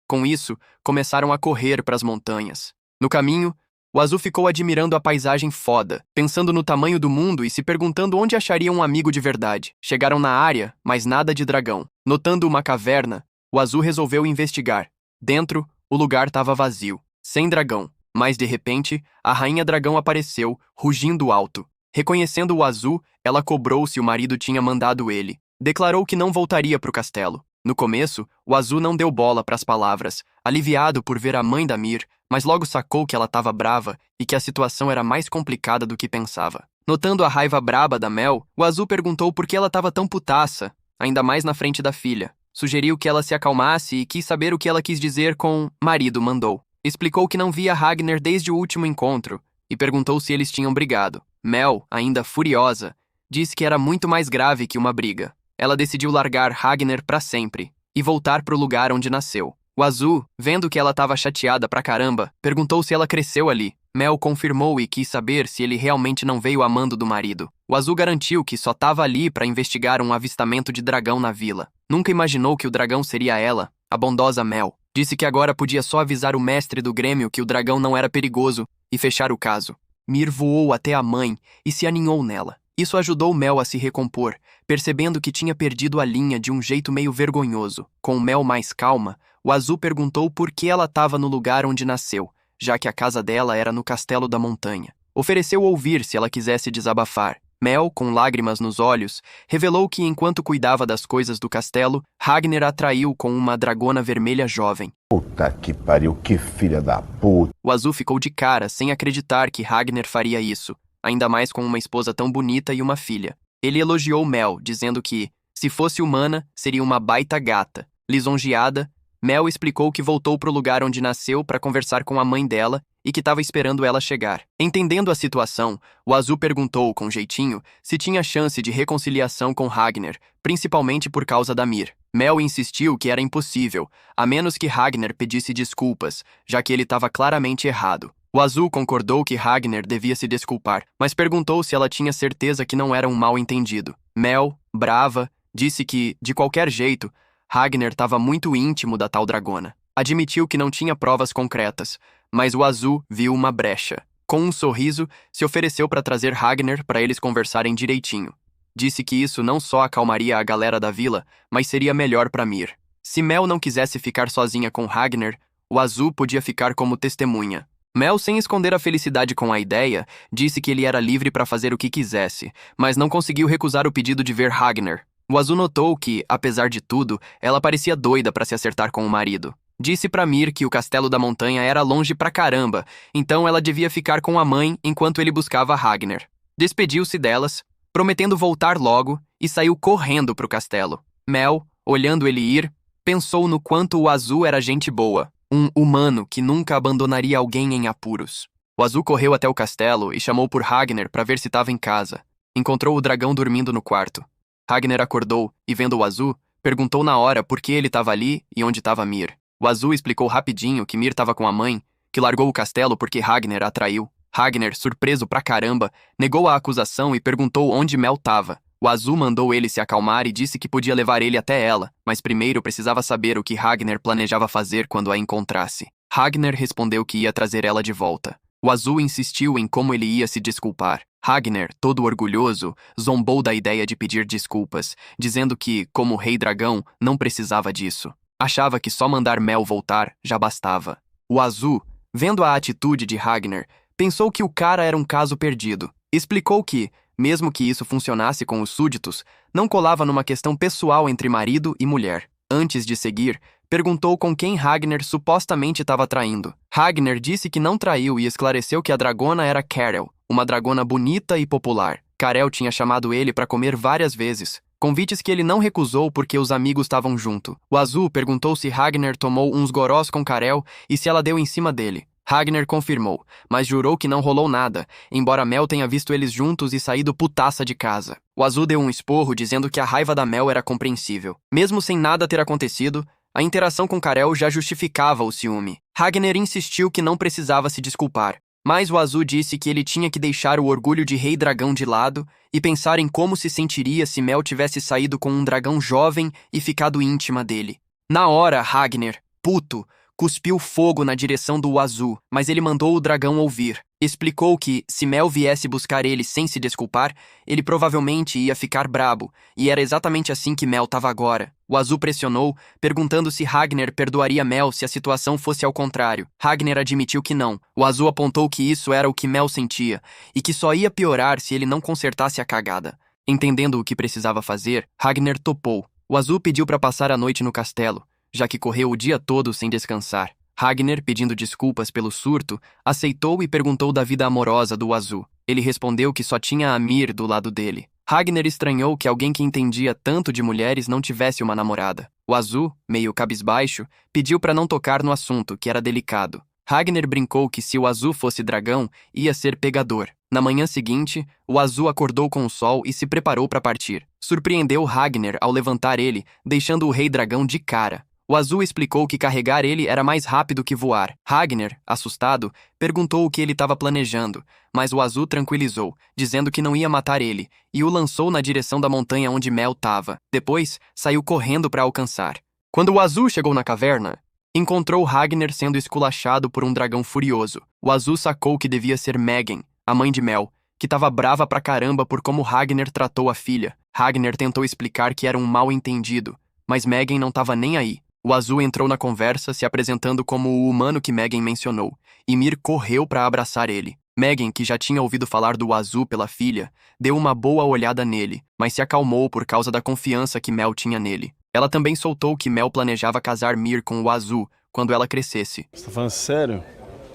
Com isso, começaram a correr para as montanhas. No caminho, o Azul ficou admirando a paisagem foda, pensando no tamanho do mundo e se perguntando onde acharia um amigo de verdade. Chegaram na área, mas nada de dragão. Notando uma caverna, o Azul resolveu investigar. Dentro, o lugar estava vazio, sem dragão. Mas, de repente, a rainha dragão apareceu, rugindo alto. Reconhecendo o Azul, ela cobrou se o marido tinha mandado ele. Declarou que não voltaria para o castelo. No começo, o Azul não deu bola para as palavras, aliviado por ver a mãe da Mir, mas logo sacou que ela estava brava e que a situação era mais complicada do que pensava. Notando a raiva braba da Mel, o Azul perguntou por que ela estava tão putaça, ainda mais na frente da filha. Sugeriu que ela se acalmasse e quis saber o que ela quis dizer com "marido mandou". Explicou que não via Ragnar desde o último encontro e perguntou se eles tinham brigado. Mel, ainda furiosa, disse que era muito mais grave que uma briga. Ela decidiu largar Ragnar para sempre e voltar para o lugar onde nasceu. O Azul, vendo que ela estava chateada pra caramba, perguntou se ela cresceu ali. Mel confirmou e quis saber se ele realmente não veio amando do marido. O Azul garantiu que só estava ali para investigar um avistamento de dragão na vila. Nunca imaginou que o dragão seria ela, a bondosa Mel. Disse que agora podia só avisar o mestre do Grêmio que o dragão não era perigoso e fechar o caso. Mir voou até a mãe e se aninhou nela. Isso ajudou Mel a se recompor, percebendo que tinha perdido a linha de um jeito meio vergonhoso. Com Mel mais calma, o Azul perguntou por que ela estava no lugar onde nasceu, já que a casa dela era no Castelo da Montanha. Ofereceu ouvir se ela quisesse desabafar. Mel, com lágrimas nos olhos, revelou que enquanto cuidava das coisas do castelo, Ragnar a atraiu com uma dragona vermelha jovem. Puta que pariu, que filha da puta. O Azul ficou de cara, sem acreditar que Ragnar faria isso, ainda mais com uma esposa tão bonita e uma filha. Ele elogiou Mel, dizendo que, se fosse humana, seria uma baita gata. Lisonjeada, Mel explicou que voltou pro lugar onde nasceu para conversar com a mãe dela e que estava esperando ela chegar. Entendendo a situação, o Azul perguntou, com jeitinho, se tinha chance de reconciliação com Ragnar, principalmente por causa da Mir. Mel insistiu que era impossível, a menos que Ragnar pedisse desculpas, já que ele estava claramente errado. O Azul concordou que Ragnar devia se desculpar, mas perguntou se ela tinha certeza que não era um mal-entendido. Mel, brava, disse que, de qualquer jeito, Ragnar estava muito íntimo da tal dragona. Admitiu que não tinha provas concretas, mas o Azul viu uma brecha. Com um sorriso, se ofereceu para trazer Ragnar para eles conversarem direitinho. Disse que isso não só acalmaria a galera da vila, mas seria melhor para Mir. Se Mel não quisesse ficar sozinha com Ragnar, o Azul podia ficar como testemunha. Mel, sem esconder a felicidade com a ideia, disse que ele era livre para fazer o que quisesse, mas não conseguiu recusar o pedido de ver Ragnar. O Azul notou que, apesar de tudo, ela parecia doida para se acertar com o marido. Disse pra Mir que o Castelo da Montanha era longe pra caramba, então ela devia ficar com a mãe enquanto ele buscava Ragnar. Despediu-se delas, prometendo voltar logo, e saiu correndo pro castelo. Mel, olhando ele ir, pensou no quanto o Azul era gente boa, um humano que nunca abandonaria alguém em apuros. O Azul correu até o castelo e chamou por Ragnar para ver se estava em casa. Encontrou o dragão dormindo no quarto. Ragnar acordou e, vendo o Azul, perguntou na hora por que ele estava ali e onde estava Mir. O Azul explicou rapidinho que Mir estava com a mãe, que largou o castelo porque Ragnar a atraiu. Ragnar, surpreso pra caramba, negou a acusação e perguntou onde Mel estava. O Azul mandou ele se acalmar e disse que podia levar ele até ela, mas primeiro precisava saber o que Ragnar planejava fazer quando a encontrasse. Ragnar respondeu que ia trazer ela de volta. O Azul insistiu em como ele ia se desculpar. Ragnar, todo orgulhoso, zombou da ideia de pedir desculpas, dizendo que, como rei dragão, não precisava disso. Achava que só mandar Mel voltar já bastava. O Azul, vendo a atitude de Ragnar, pensou que o cara era um caso perdido. Explicou que, mesmo que isso funcionasse com os súditos, não colava numa questão pessoal entre marido e mulher. Antes de seguir, perguntou com quem Ragnar supostamente estava traindo. Ragnar disse que não traiu e esclareceu que a dragona era Carel, uma dragona bonita e popular. Carel tinha chamado ele para comer várias vezes. Convites que ele não recusou porque os amigos estavam junto. O Azul perguntou se Ragnar tomou uns gorós com Carel e se ela deu em cima dele. Ragnar confirmou, mas jurou que não rolou nada, embora Mel tenha visto eles juntos e saído putaça de casa. O Azul deu um esporro dizendo que a raiva da Mel era compreensível. Mesmo sem nada ter acontecido, a interação com Carel já justificava o ciúme. Ragnar insistiu que não precisava se desculpar. Mas o Azul disse que ele tinha que deixar o orgulho de rei dragão de lado e pensar em como se sentiria se Mel tivesse saído com um dragão jovem e ficado íntima dele. Na hora, Ragnar, puto, cuspiu fogo na direção do Azul, mas ele mandou o dragão ouvir. Explicou que, se Mel viesse buscar ele sem se desculpar, ele provavelmente ia ficar brabo, e era exatamente assim que Mel estava agora. O Azul pressionou, perguntando se Ragnar perdoaria Mel se a situação fosse ao contrário. Ragnar admitiu que não. O Azul apontou que isso era o que Mel sentia, e que só ia piorar se ele não consertasse a cagada. Entendendo o que precisava fazer, Ragnar topou. O Azul pediu para passar a noite no castelo, já que correu o dia todo sem descansar. Ragnar, pedindo desculpas pelo surto, aceitou e perguntou da vida amorosa do Azul. Ele respondeu que só tinha a Mir do lado dele. Ragnar estranhou que alguém que entendia tanto de mulheres não tivesse uma namorada. O Azul, meio cabisbaixo, pediu para não tocar no assunto, que era delicado. Ragnar brincou que se o Azul fosse dragão, ia ser pegador. Na manhã seguinte, o Azul acordou com o sol e se preparou para partir. Surpreendeu Ragnar ao levantar ele, deixando o rei dragão de cara. O Azul explicou que carregar ele era mais rápido que voar. Ragnar, assustado, perguntou o que ele estava planejando, mas o Azul tranquilizou, dizendo que não ia matar ele, e o lançou na direção da montanha onde Mel estava. Depois, saiu correndo para alcançar. Quando o Azul chegou na caverna, encontrou Ragnar sendo esculachado por um dragão furioso. O Azul sacou que devia ser Megan, a mãe de Mel, que estava brava pra caramba por como Ragnar tratou a filha. Ragnar tentou explicar que era um mal-entendido, mas Megan não estava nem aí. O Azul entrou na conversa, se apresentando como o humano que Megan mencionou, e Mir correu para abraçar ele. Megan, que já tinha ouvido falar do Azul pela filha, deu uma boa olhada nele, mas se acalmou por causa da confiança que Mel tinha nele. Ela também soltou que Mel planejava casar Mir com o Azul quando ela crescesse. Você tá falando sério?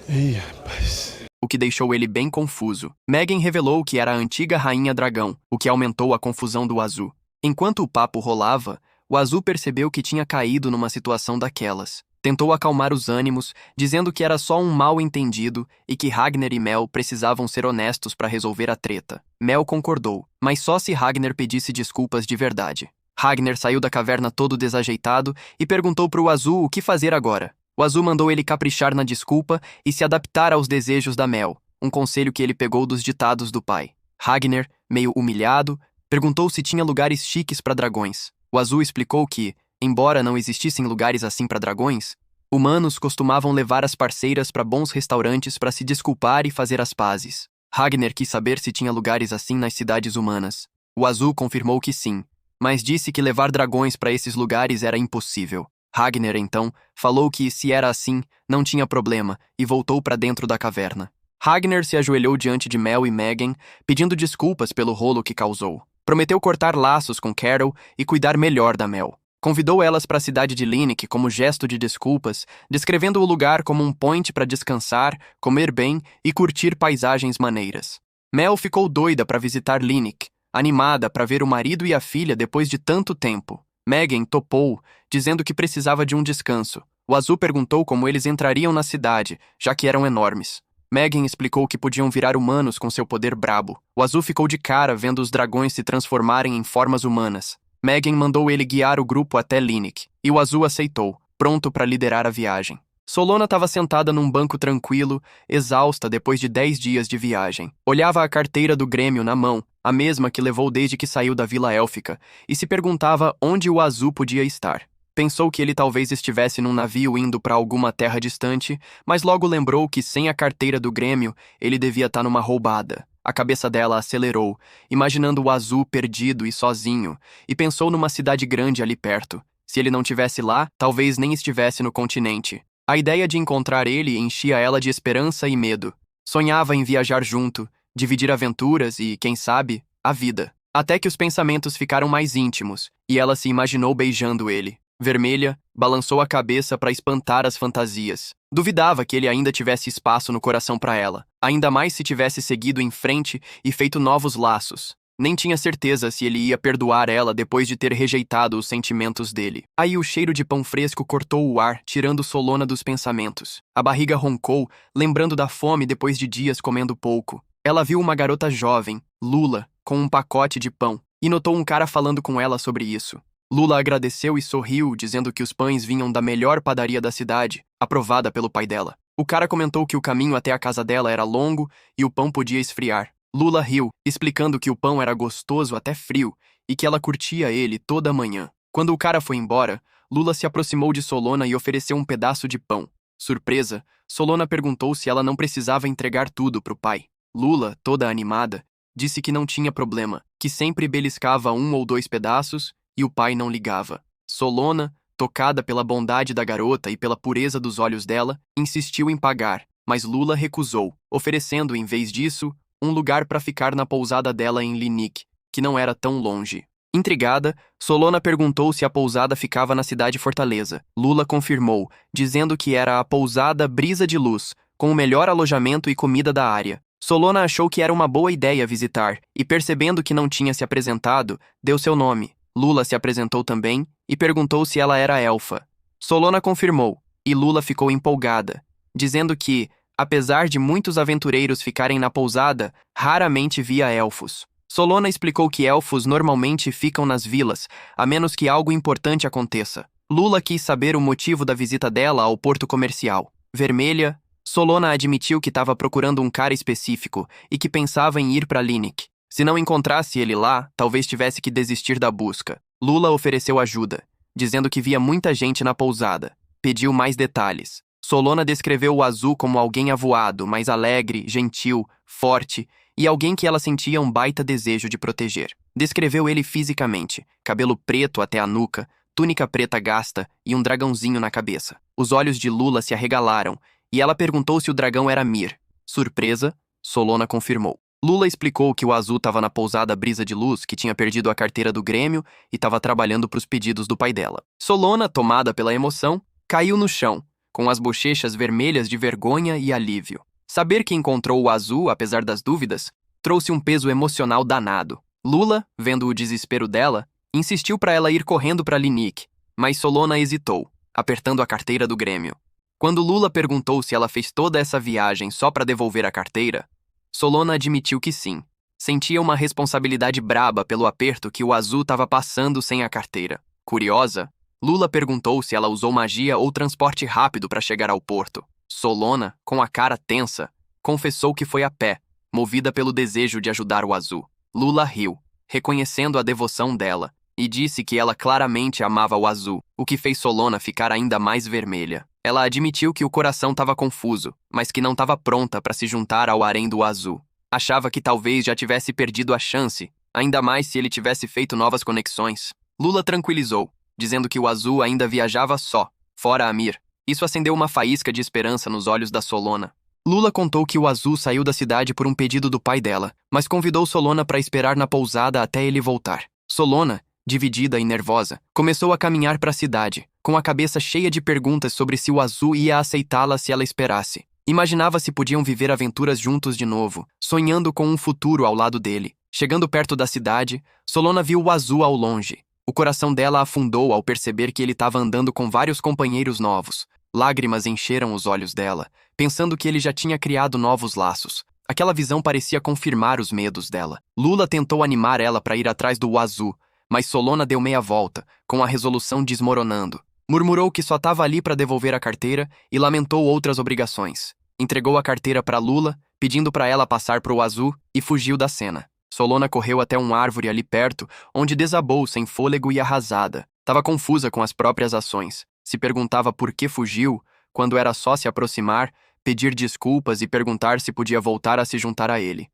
Ih, rapaz. O que deixou ele bem confuso. Megan revelou que era a antiga Rainha Dragão, o que aumentou a confusão do Azul. Enquanto o papo rolava, o Azul percebeu que tinha caído numa situação daquelas. Tentou acalmar os ânimos, dizendo que era só um mal-entendido e que Ragnar e Mel precisavam ser honestos para resolver a treta. Mel concordou, mas só se Ragnar pedisse desculpas de verdade. Ragnar saiu da caverna todo desajeitado e perguntou para o Azul o que fazer agora. O Azul mandou ele caprichar na desculpa e se adaptar aos desejos da Mel, um conselho que ele pegou dos ditados do pai. Ragnar, meio humilhado, perguntou se tinha lugares chiques para dragões. O Azul explicou que, embora não existissem lugares assim para dragões, humanos costumavam levar as parceiras para bons restaurantes para se desculpar e fazer as pazes. Ragnar quis saber se tinha lugares assim nas cidades humanas. O Azul confirmou que sim, mas disse que levar dragões para esses lugares era impossível. Ragnar, então, falou que, se era assim, não tinha problema e voltou para dentro da caverna. Ragnar se ajoelhou diante de Mel e Megan, pedindo desculpas pelo rolo que causou. Prometeu cortar laços com Carol e cuidar melhor da Mel. Convidou elas para a cidade de Lineik como gesto de desculpas, descrevendo o lugar como um point para descansar, comer bem e curtir paisagens maneiras. Mel ficou doida para visitar Lineik, animada para ver o marido e a filha depois de tanto tempo. Megan topou, dizendo que precisava de um descanso. O Azul perguntou como eles entrariam na cidade, já que eram enormes. Megan explicou que podiam virar humanos com seu poder brabo. O Azul ficou de cara vendo os dragões se transformarem em formas humanas. Megan mandou ele guiar o grupo até Lineik, e o Azul aceitou, pronto para liderar a viagem. Solona estava sentada num banco tranquilo, exausta depois de 10 dias de viagem. Olhava a carteira do Grêmio na mão, a mesma que levou desde que saiu da Vila Élfica, e se perguntava onde o Azul podia estar. Pensou que ele talvez estivesse num navio indo para alguma terra distante, mas logo lembrou que sem a carteira do Grêmio, ele devia estar numa roubada. A cabeça dela acelerou, imaginando o Azul perdido e sozinho, e pensou numa cidade grande ali perto. Se ele não tivesse lá, talvez nem estivesse no continente. A ideia de encontrar ele enchia ela de esperança e medo. Sonhava em viajar junto, dividir aventuras e, quem sabe, a vida. Até que os pensamentos ficaram mais íntimos, e ela se imaginou beijando ele. Vermelha, balançou a cabeça para espantar as fantasias. Duvidava que ele ainda tivesse espaço no coração para ela, ainda mais se tivesse seguido em frente e feito novos laços. Nem tinha certeza se ele ia perdoar ela depois de ter rejeitado os sentimentos dele. Aí o cheiro de pão fresco cortou o ar, tirando Solona dos pensamentos. A barriga roncou, lembrando da fome depois de dias comendo pouco. Ela viu uma garota jovem, Lula, com um pacote de pão, e notou um cara falando com ela sobre isso. Lula agradeceu e sorriu, dizendo que os pães vinham da melhor padaria da cidade, aprovada pelo pai dela. O cara comentou que o caminho até a casa dela era longo e o pão podia esfriar. Lula riu, explicando que o pão era gostoso até frio e que ela curtia ele toda manhã. Quando o cara foi embora, Lula se aproximou de Solona e ofereceu um pedaço de pão. Surpresa, Solona perguntou se ela não precisava entregar tudo pro pai. Lula, toda animada, disse que não tinha problema, que sempre beliscava 1 ou 2 pedaços e o pai não ligava. Solona, tocada pela bondade da garota e pela pureza dos olhos dela, insistiu em pagar, mas Lula recusou, oferecendo, em vez disso, um lugar para ficar na pousada dela em Lineik, que não era tão longe. Intrigada, Solona perguntou se a pousada ficava na cidade fortaleza. Lula confirmou, dizendo que era a pousada Brisa de Luz, com o melhor alojamento e comida da área. Solona achou que era uma boa ideia visitar, e percebendo que não tinha se apresentado, deu seu nome. Lula se apresentou também e perguntou se ela era elfa. Solona confirmou, e Lula ficou empolgada, dizendo que, apesar de muitos aventureiros ficarem na pousada, raramente via elfos. Solona explicou que elfos normalmente ficam nas vilas, a menos que algo importante aconteça. Lula quis saber o motivo da visita dela ao porto comercial. Vermelha, Solona admitiu que estava procurando um cara específico e que pensava em ir para Lineik. Se não encontrasse ele lá, talvez tivesse que desistir da busca. Lula ofereceu ajuda, dizendo que via muita gente na pousada. Pediu mais detalhes. Solona descreveu o Azul como alguém avoado, mas alegre, gentil, forte e alguém que ela sentia um baita desejo de proteger. Descreveu ele fisicamente, cabelo preto até a nuca, túnica preta gasta e um dragãozinho na cabeça. Os olhos de Lula se arregalaram e ela perguntou se o dragão era Mir. Surpresa, Solona confirmou. Lula explicou que o Azul estava na pousada Brisa de Luz, que tinha perdido a carteira do Grêmio e estava trabalhando para os pedidos do pai dela. Solona, tomada pela emoção, caiu no chão, com as bochechas vermelhas de vergonha e alívio. Saber que encontrou o Azul, apesar das dúvidas, trouxe um peso emocional danado. Lula, vendo o desespero dela, insistiu para ela ir correndo para Linique, mas Solona hesitou, apertando a carteira do Grêmio. Quando Lula perguntou se ela fez toda essa viagem só para devolver a carteira, Solona admitiu que sim. Sentia uma responsabilidade braba pelo aperto que o Azul estava passando sem a carteira. Curiosa, Lula perguntou se ela usou magia ou transporte rápido para chegar ao porto. Solona, com a cara tensa, confessou que foi a pé, movida pelo desejo de ajudar o Azul. Lula riu, reconhecendo a devoção dela, e disse que ela claramente amava o Azul, o que fez Solona ficar ainda mais vermelha. Ela admitiu que o coração estava confuso, mas que não estava pronta para se juntar ao harém do Azul. Achava que talvez já tivesse perdido a chance, ainda mais se ele tivesse feito novas conexões. Lula tranquilizou, dizendo que o Azul ainda viajava só, fora Amir. Isso acendeu uma faísca de esperança nos olhos da Solona. Lula contou que o Azul saiu da cidade por um pedido do pai dela, mas convidou Solona para esperar na pousada até ele voltar. Solona, dividida e nervosa, começou a caminhar para a cidade, com a cabeça cheia de perguntas sobre se o Azul ia aceitá-la se ela esperasse. Imaginava se podiam viver aventuras juntos de novo, sonhando com um futuro ao lado dele. Chegando perto da cidade, Solona viu o Azul ao longe. O coração dela afundou ao perceber que ele estava andando com vários companheiros novos. Lágrimas encheram os olhos dela, pensando que ele já tinha criado novos laços. Aquela visão parecia confirmar os medos dela. Lula tentou animar ela para ir atrás do Azul, mas Solona deu meia volta, com a resolução desmoronando. Murmurou que só estava ali para devolver a carteira e lamentou outras obrigações. Entregou a carteira para Lula, pedindo para ela passar para o Azul, e fugiu da cena. Solona correu até uma árvore ali perto, onde desabou sem fôlego e arrasada. Estava confusa com as próprias ações. Se perguntava por que fugiu, quando era só se aproximar, pedir desculpas e perguntar se podia voltar a se juntar a ele.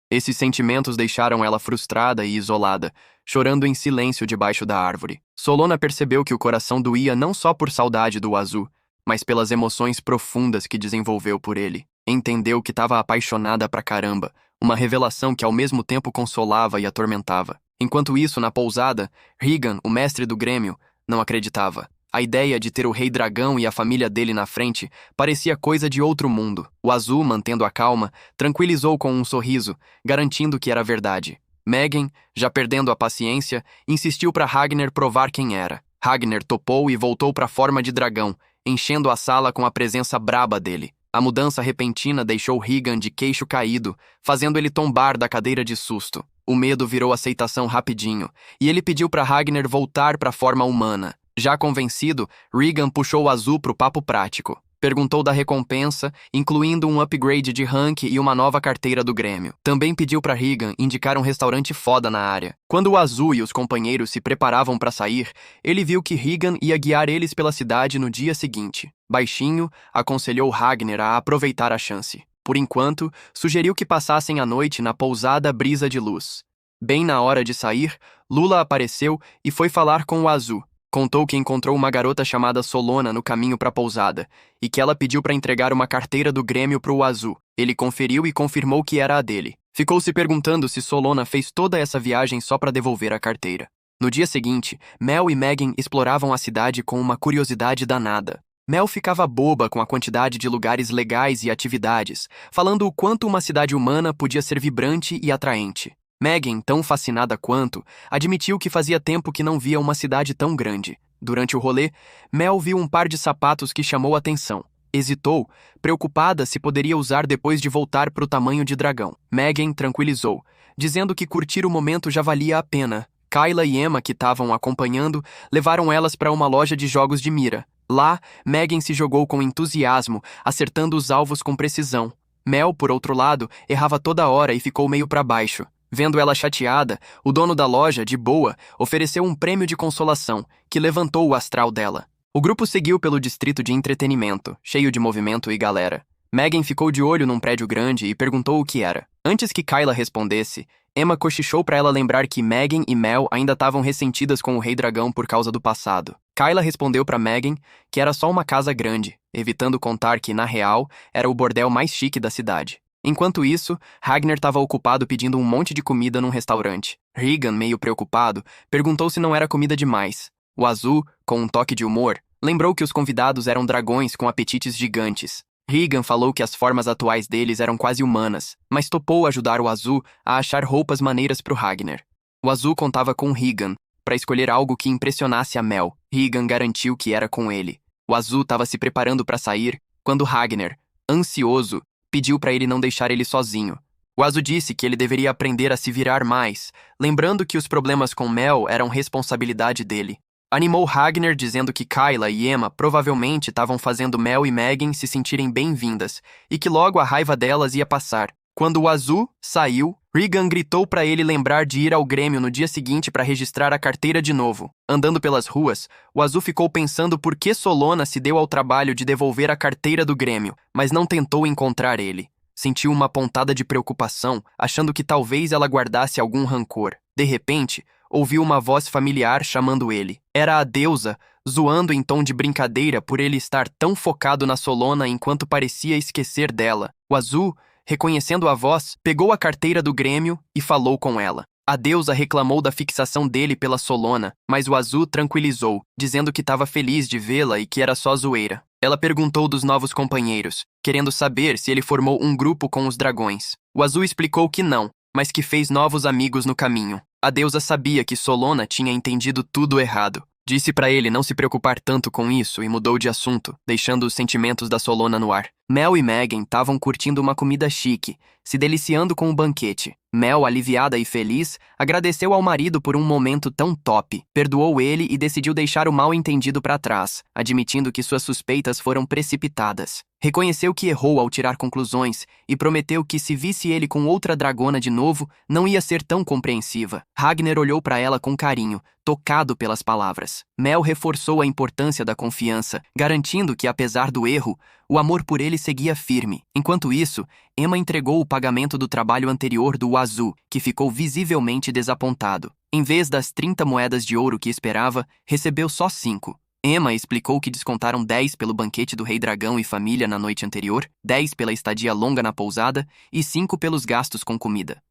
Esses sentimentos deixaram ela frustrada e isolada, chorando em silêncio debaixo da árvore. Solona percebeu que o coração doía não só por saudade do Azul, mas pelas emoções profundas que desenvolveu por ele. Entendeu que estava apaixonada pra caramba, uma revelação que ao mesmo tempo consolava e atormentava. Enquanto isso, na pousada, Regan, o mestre do Grêmio, não acreditava. A ideia de ter o Rei Dragão e a família dele na frente parecia coisa de outro mundo. O Azul, mantendo a calma, tranquilizou com um sorriso, garantindo que era verdade. Megan, já perdendo a paciência, insistiu para Ragnar provar quem era. Ragnar topou e voltou para a forma de dragão, enchendo a sala com a presença braba dele. A mudança repentina deixou Regan de queixo caído, fazendo ele tombar da cadeira de susto. O medo virou aceitação rapidinho, e ele pediu para Ragnar voltar para a forma humana. Já convencido, Regan puxou o Azul pro papo prático. Perguntou da recompensa, incluindo um upgrade de rank e uma nova carteira do Grêmio. Também pediu para Regan indicar um restaurante foda na área. Quando o Azul e os companheiros se preparavam para sair, ele viu que Regan ia guiar eles pela cidade no dia seguinte. Baixinho, aconselhou Ragnar a aproveitar a chance. Por enquanto, sugeriu que passassem a noite na pousada Brisa de Luz. Bem na hora de sair, Lula apareceu e foi falar com o Azul. Contou que encontrou uma garota chamada Solona no caminho para a pousada e que ela pediu para entregar uma carteira do Grêmio para o Azul. Ele conferiu e confirmou que era a dele. Ficou se perguntando se Solona fez toda essa viagem só para devolver a carteira. No dia seguinte, Mel e Megan exploravam a cidade com uma curiosidade danada. Mel ficava boba com a quantidade de lugares legais e atividades, falando o quanto uma cidade humana podia ser vibrante e atraente. Megan, tão fascinada quanto, admitiu que fazia tempo que não via uma cidade tão grande. Durante o rolê, Mel viu um par de sapatos que chamou a atenção. Hesitou, preocupada se poderia usar depois de voltar para o tamanho de dragão. Megan tranquilizou, dizendo que curtir o momento já valia a pena. Kyla e Emma, que estavam acompanhando, levaram elas para uma loja de jogos de mira. Lá, Megan se jogou com entusiasmo, acertando os alvos com precisão. Mel, por outro lado, errava toda hora e ficou meio para baixo. Vendo ela chateada, o dono da loja, de boa, ofereceu um prêmio de consolação, que levantou o astral dela. O grupo seguiu pelo distrito de entretenimento, cheio de movimento e galera. Megan ficou de olho num prédio grande e perguntou o que era. Antes que Kyla respondesse, Emma cochichou para ela lembrar que Megan e Mel ainda estavam ressentidas com o Rei Dragão por causa do passado. Kyla respondeu para Megan que era só uma casa grande, evitando contar que, na real, era o bordel mais chique da cidade. Enquanto isso, Ragnar estava ocupado pedindo um monte de comida num restaurante. Regan, meio preocupado, perguntou se não era comida demais. O Azul, com um toque de humor, lembrou que os convidados eram dragões com apetites gigantes. Regan falou que as formas atuais deles eram quase humanas, mas topou ajudar o Azul a achar roupas maneiras para o Ragnar. O Azul contava com Regan para escolher algo que impressionasse a Mel. Regan garantiu que era com ele. O Azul estava se preparando para sair quando Ragnar, ansioso, pediu para ele não deixar ele sozinho. O Azul disse que ele deveria aprender a se virar mais, lembrando que os problemas com Mel eram responsabilidade dele. Animou Ragnar dizendo que Kyla e Emma provavelmente estavam fazendo Mel e Megan se sentirem bem-vindas e que logo a raiva delas ia passar. Quando o Azul saiu, Regan gritou para ele lembrar de ir ao Grêmio no dia seguinte para registrar a carteira de novo. Andando pelas ruas, o Azul ficou pensando por que Solona se deu ao trabalho de devolver a carteira do Grêmio, mas não tentou encontrar ele. Sentiu uma pontada de preocupação, achando que talvez ela guardasse algum rancor. De repente, ouviu uma voz familiar chamando ele. Era a deusa, zoando em tom de brincadeira por ele estar tão focado na Solona enquanto parecia esquecer dela. O Azul, reconhecendo a voz, pegou a carteira do Grêmio e falou com ela. A deusa reclamou da fixação dele pela Solona, mas o Azul tranquilizou, dizendo que estava feliz de vê-la e que era só zoeira. Ela perguntou dos novos companheiros, querendo saber se ele formou um grupo com os dragões. O Azul explicou que não, mas que fez novos amigos no caminho. A deusa sabia que Solona tinha entendido tudo errado. Disse para ele não se preocupar tanto com isso e mudou de assunto, deixando os sentimentos da Solona no ar. Mel e Megan estavam curtindo uma comida chique, se deliciando com o banquete. Mel, aliviada e feliz, agradeceu ao marido por um momento tão top, perdoou ele e decidiu deixar o mal-entendido para trás, admitindo que suas suspeitas foram precipitadas. Reconheceu que errou ao tirar conclusões e prometeu que se visse ele com outra dragona de novo, não ia ser tão compreensiva. Ragnar olhou para ela com carinho, tocado pelas palavras. Mel reforçou a importância da confiança, garantindo que, apesar do erro, o amor por ele seguia firme. Enquanto isso, Emma entregou o pagamento do trabalho anterior do Azul, que ficou visivelmente desapontado. Em vez das 30 moedas de ouro que esperava, recebeu só 5. Emma explicou que descontaram 10 pelo banquete do Rei Dragão e família na noite anterior, 10 pela estadia longa na pousada e 5 pelos gastos com comida.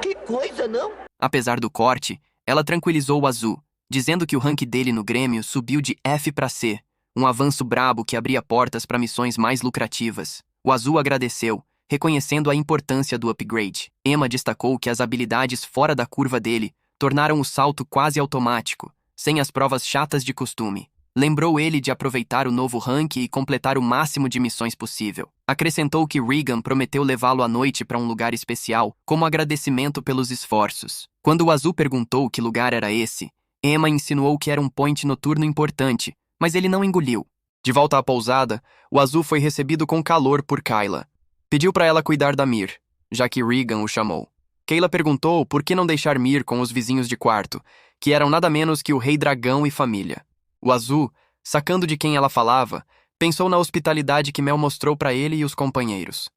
Que coisa, não? Apesar do corte, ela tranquilizou o Azul, dizendo que o rank dele no Grêmio subiu de F para C, um avanço brabo que abria portas para missões mais lucrativas. O Azul agradeceu, reconhecendo a importância do upgrade. Emma destacou que as habilidades fora da curva dele tornaram o salto quase automático, sem as provas chatas de costume. Lembrou ele de aproveitar o novo rank e completar o máximo de missões possível. Acrescentou que Regan prometeu levá-lo à noite para um lugar especial, como agradecimento pelos esforços. Quando o Azul perguntou que lugar era esse, Emma insinuou que era um point noturno importante, mas ele não engoliu. De volta à pousada, o Azul foi recebido com calor por Kyla. Pediu para ela cuidar da Mir, já que Regan o chamou. Kyla perguntou por que não deixar Mir com os vizinhos de quarto, que eram nada menos que o Rei Dragão e família. O Azul, sacando de quem ela falava, pensou na hospitalidade que Mel mostrou para ele e os companheiros.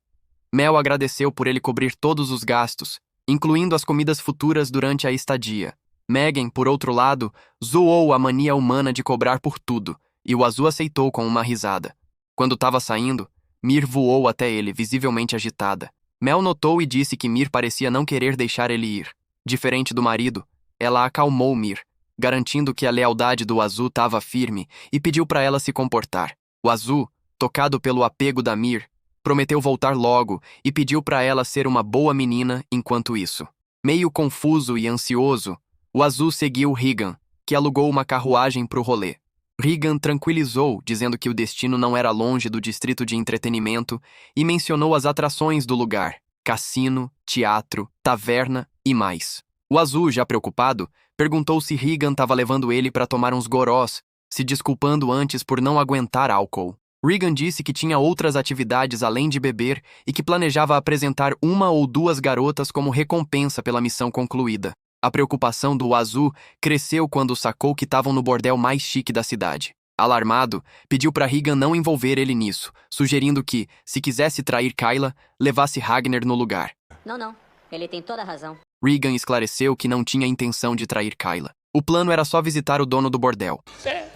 Mel agradeceu por ele cobrir todos os gastos, incluindo as comidas futuras durante a estadia. Megan, por outro lado, zoou a mania humana de cobrar por tudo, e o Azul aceitou com uma risada. Quando estava saindo, Mir voou até ele, visivelmente agitada. Mel notou e disse que Mir parecia não querer deixar ele ir. Diferente do marido, ela acalmou Mir, garantindo que a lealdade do Azul estava firme e pediu para ela se comportar. O Azul, tocado pelo apego da Mir, prometeu voltar logo e pediu para ela ser uma boa menina enquanto isso. Meio confuso e ansioso, o Azul seguiu Regan, que alugou uma carruagem para o rolê. Regan tranquilizou, dizendo que o destino não era longe do distrito de entretenimento e mencionou as atrações do lugar: cassino, teatro, taverna e mais. O Azul, já preocupado, perguntou se Regan estava levando ele para tomar uns gorós, se desculpando antes por não aguentar álcool. Regan disse que tinha outras atividades além de beber e que planejava apresentar 1 ou 2 garotas como recompensa pela missão concluída. A preocupação do Azul cresceu quando sacou que estavam no bordel mais chique da cidade. Alarmado, pediu para Regan não envolver ele nisso, sugerindo que, se quisesse trair Kyla, levasse Ragnar no lugar. Não. Ele tem toda a razão. Regan esclareceu que não tinha intenção de trair Kyla. O plano era só visitar o dono do bordel.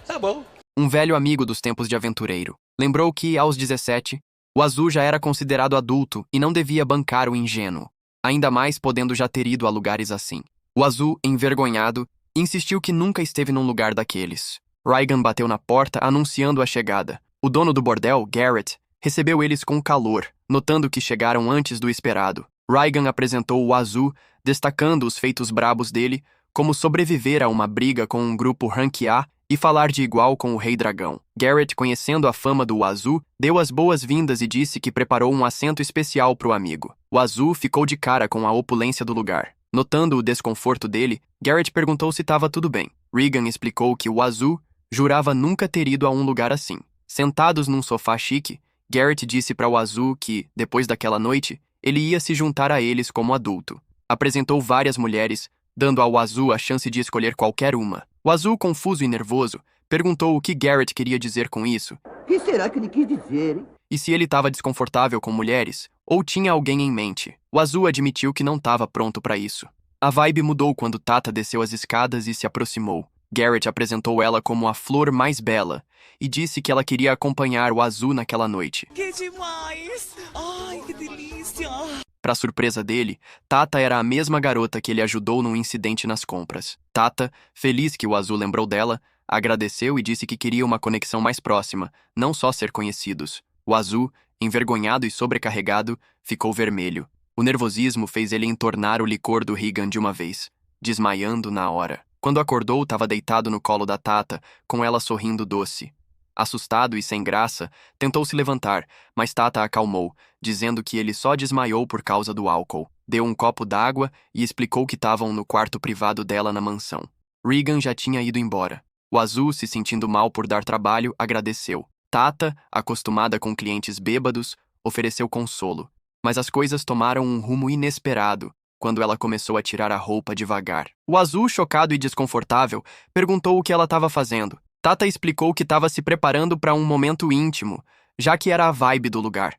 Tá bom. Um velho amigo dos tempos de aventureiro. Lembrou que, aos 17, o Azul já era considerado adulto e não devia bancar o ingênuo, ainda mais podendo já ter ido a lugares assim. O Azul, envergonhado, insistiu que nunca esteve num lugar daqueles. Regan bateu na porta anunciando a chegada. O dono do bordel, Garrett, recebeu eles com calor, notando que chegaram antes do esperado. Regan apresentou o Azul, destacando os feitos brabos dele, como sobreviver a uma briga com um grupo rank A e falar de igual com o Rei Dragão. Garrett, conhecendo a fama do Azul, deu as boas-vindas e disse que preparou um assento especial para o amigo. O Azul ficou de cara com a opulência do lugar. Notando o desconforto dele, Garrett perguntou se estava tudo bem. Regan explicou que o Azul jurava nunca ter ido a um lugar assim. Sentados num sofá chique, Garrett disse para o Azul que, depois daquela noite, ele ia se juntar a eles como adulto. Apresentou várias mulheres, dando ao Azul a chance de escolher qualquer uma. O Azul, confuso e nervoso, perguntou o que Garrett queria dizer com isso. O que será que ele quis dizer, hein? E se ele estava desconfortável com mulheres, ou tinha alguém em mente. O Azul admitiu que não estava pronto para isso. A vibe mudou quando Tata desceu as escadas e se aproximou. Garrett apresentou ela como a flor mais bela e disse que ela queria acompanhar o Azul naquela noite. Que demais! Ai, que delícia! Para surpresa dele, Tata era a mesma garota que ele ajudou num incidente nas compras. Tata, feliz que o Azul lembrou dela, agradeceu e disse que queria uma conexão mais próxima, não só ser conhecidos. O Azul, envergonhado e sobrecarregado, ficou vermelho. O nervosismo fez ele entornar o licor do Regan de uma vez, desmaiando na hora. Quando acordou, estava deitado no colo da Tata, com ela sorrindo doce. Assustado e sem graça, tentou se levantar, mas Tata acalmou, dizendo que ele só desmaiou por causa do álcool. Deu um copo d'água e explicou que estavam no quarto privado dela na mansão. Regan já tinha ido embora. O Azul, se sentindo mal por dar trabalho, agradeceu. Tata, acostumada com clientes bêbados, ofereceu consolo. Mas as coisas tomaram um rumo inesperado quando ela começou a tirar a roupa devagar. O Azul, chocado e desconfortável, perguntou o que ela estava fazendo. Tata explicou que estava se preparando para um momento íntimo, já que era a vibe do lugar.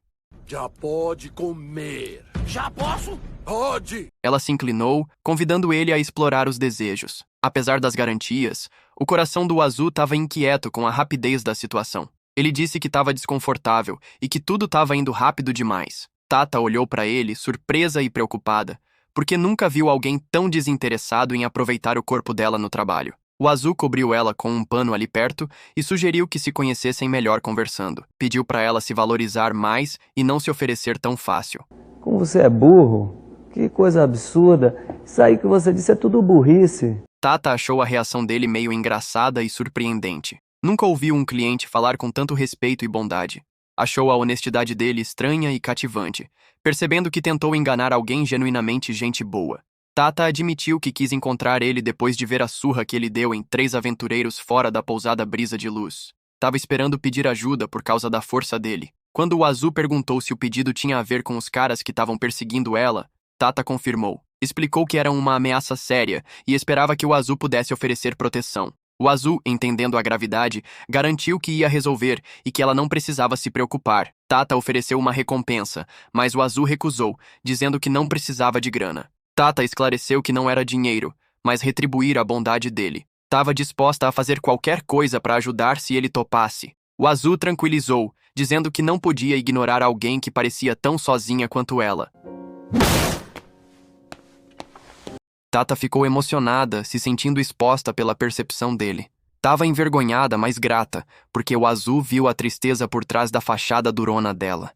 Já pode comer. Já posso? Pode! Ela se inclinou, convidando ele a explorar os desejos. Apesar das garantias, o coração do Azul estava inquieto com a rapidez da situação. Ele disse que estava desconfortável e que tudo estava indo rápido demais. Tata olhou para ele, surpresa e preocupada, porque nunca viu alguém tão desinteressado em aproveitar o corpo dela no trabalho. O Azul cobriu ela com um pano ali perto e sugeriu que se conhecessem melhor conversando. Pediu para ela se valorizar mais e não se oferecer tão fácil. Como você é burro? Que coisa absurda. Isso aí que você disse é tudo burrice. Tata achou a reação dele meio engraçada e surpreendente. Nunca ouviu um cliente falar com tanto respeito e bondade. Achou a honestidade dele estranha e cativante, percebendo que tentou enganar alguém genuinamente gente boa. Tata admitiu que quis encontrar ele depois de ver a surra que ele deu em 3 aventureiros fora da pousada Brisa de Luz. Tava esperando pedir ajuda por causa da força dele. Quando o Azul perguntou se o pedido tinha a ver com os caras que estavam perseguindo ela, Tata confirmou. Explicou que era uma ameaça séria e esperava que o Azul pudesse oferecer proteção. O Azul, entendendo a gravidade, garantiu que ia resolver e que ela não precisava se preocupar. Tata ofereceu uma recompensa, mas o Azul recusou, dizendo que não precisava de grana. Tata esclareceu que não era dinheiro, mas retribuir a bondade dele. Estava disposta a fazer qualquer coisa para ajudar se ele topasse. O Azul tranquilizou, dizendo que não podia ignorar alguém que parecia tão sozinha quanto ela. Tata ficou emocionada, se sentindo exposta pela percepção dele. Tava envergonhada, mas grata, porque o Azul viu a tristeza por trás da fachada durona dela.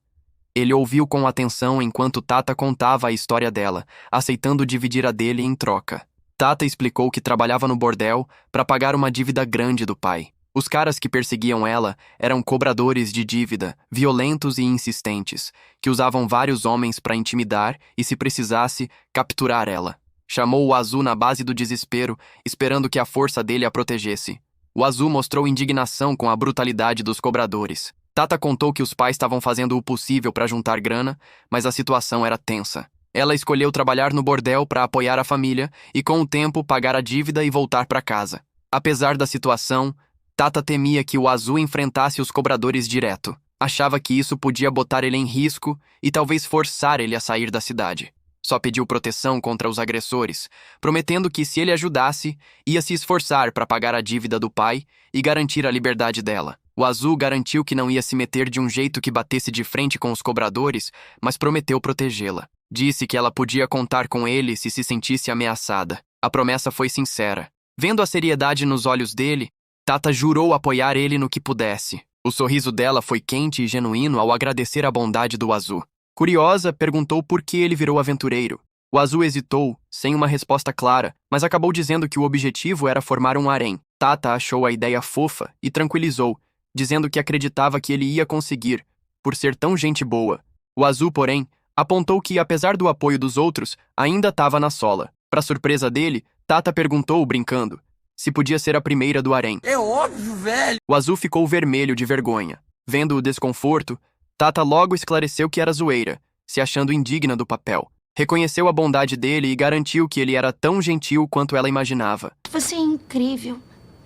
Ele ouviu com atenção enquanto Tata contava a história dela, aceitando dividir a dele em troca. Tata explicou que trabalhava no bordel para pagar uma dívida grande do pai. Os caras que perseguiam ela eram cobradores de dívida, violentos e insistentes, que usavam vários homens para intimidar e, se precisasse, capturar ela. Chamou o Azul na base do desespero, esperando que a força dele a protegesse. O Azul mostrou indignação com a brutalidade dos cobradores. Tata contou que os pais estavam fazendo o possível para juntar grana, mas a situação era tensa. Ela escolheu trabalhar no bordel para apoiar a família e, com o tempo, pagar a dívida e voltar para casa. Apesar da situação, Tata temia que o Azul enfrentasse os cobradores direto. Achava que isso podia botar ele em risco e talvez forçar ele a sair da cidade. Só pediu proteção contra os agressores, prometendo que se ele ajudasse, ia se esforçar para pagar a dívida do pai e garantir a liberdade dela. O Azul garantiu que não ia se meter de um jeito que batesse de frente com os cobradores, mas prometeu protegê-la. Disse que ela podia contar com ele se sentisse ameaçada. A promessa foi sincera. Vendo a seriedade nos olhos dele, Tata jurou apoiar ele no que pudesse. O sorriso dela foi quente e genuíno ao agradecer a bondade do Azul. Curiosa, perguntou por que ele virou aventureiro. O Azul hesitou, sem uma resposta clara, mas acabou dizendo que o objetivo era formar um harém. Tata achou a ideia fofa e tranquilizou, dizendo que acreditava que ele ia conseguir, por ser tão gente boa. O Azul, porém, apontou que, apesar do apoio dos outros, ainda estava na sola. Para surpresa dele, Tata perguntou, brincando, se podia ser a primeira do harém. É óbvio, velho. O Azul ficou vermelho de vergonha. Vendo o desconforto, Tata logo esclareceu que era zoeira, se achando indigna do papel. Reconheceu a bondade dele e garantiu que ele era tão gentil quanto ela imaginava. Você é incrível.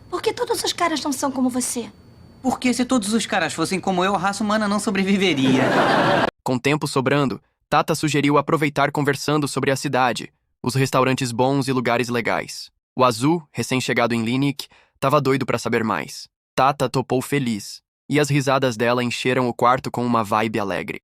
Por que todos os caras não são como você? Porque se todos os caras fossem como eu, a raça humana não sobreviveria. Com tempo sobrando, Tata sugeriu aproveitar conversando sobre a cidade, os restaurantes bons e lugares legais. O Azul, recém-chegado em Linik, estava doido para saber mais. Tata topou feliz, e as risadas dela encheram o quarto com uma vibe alegre.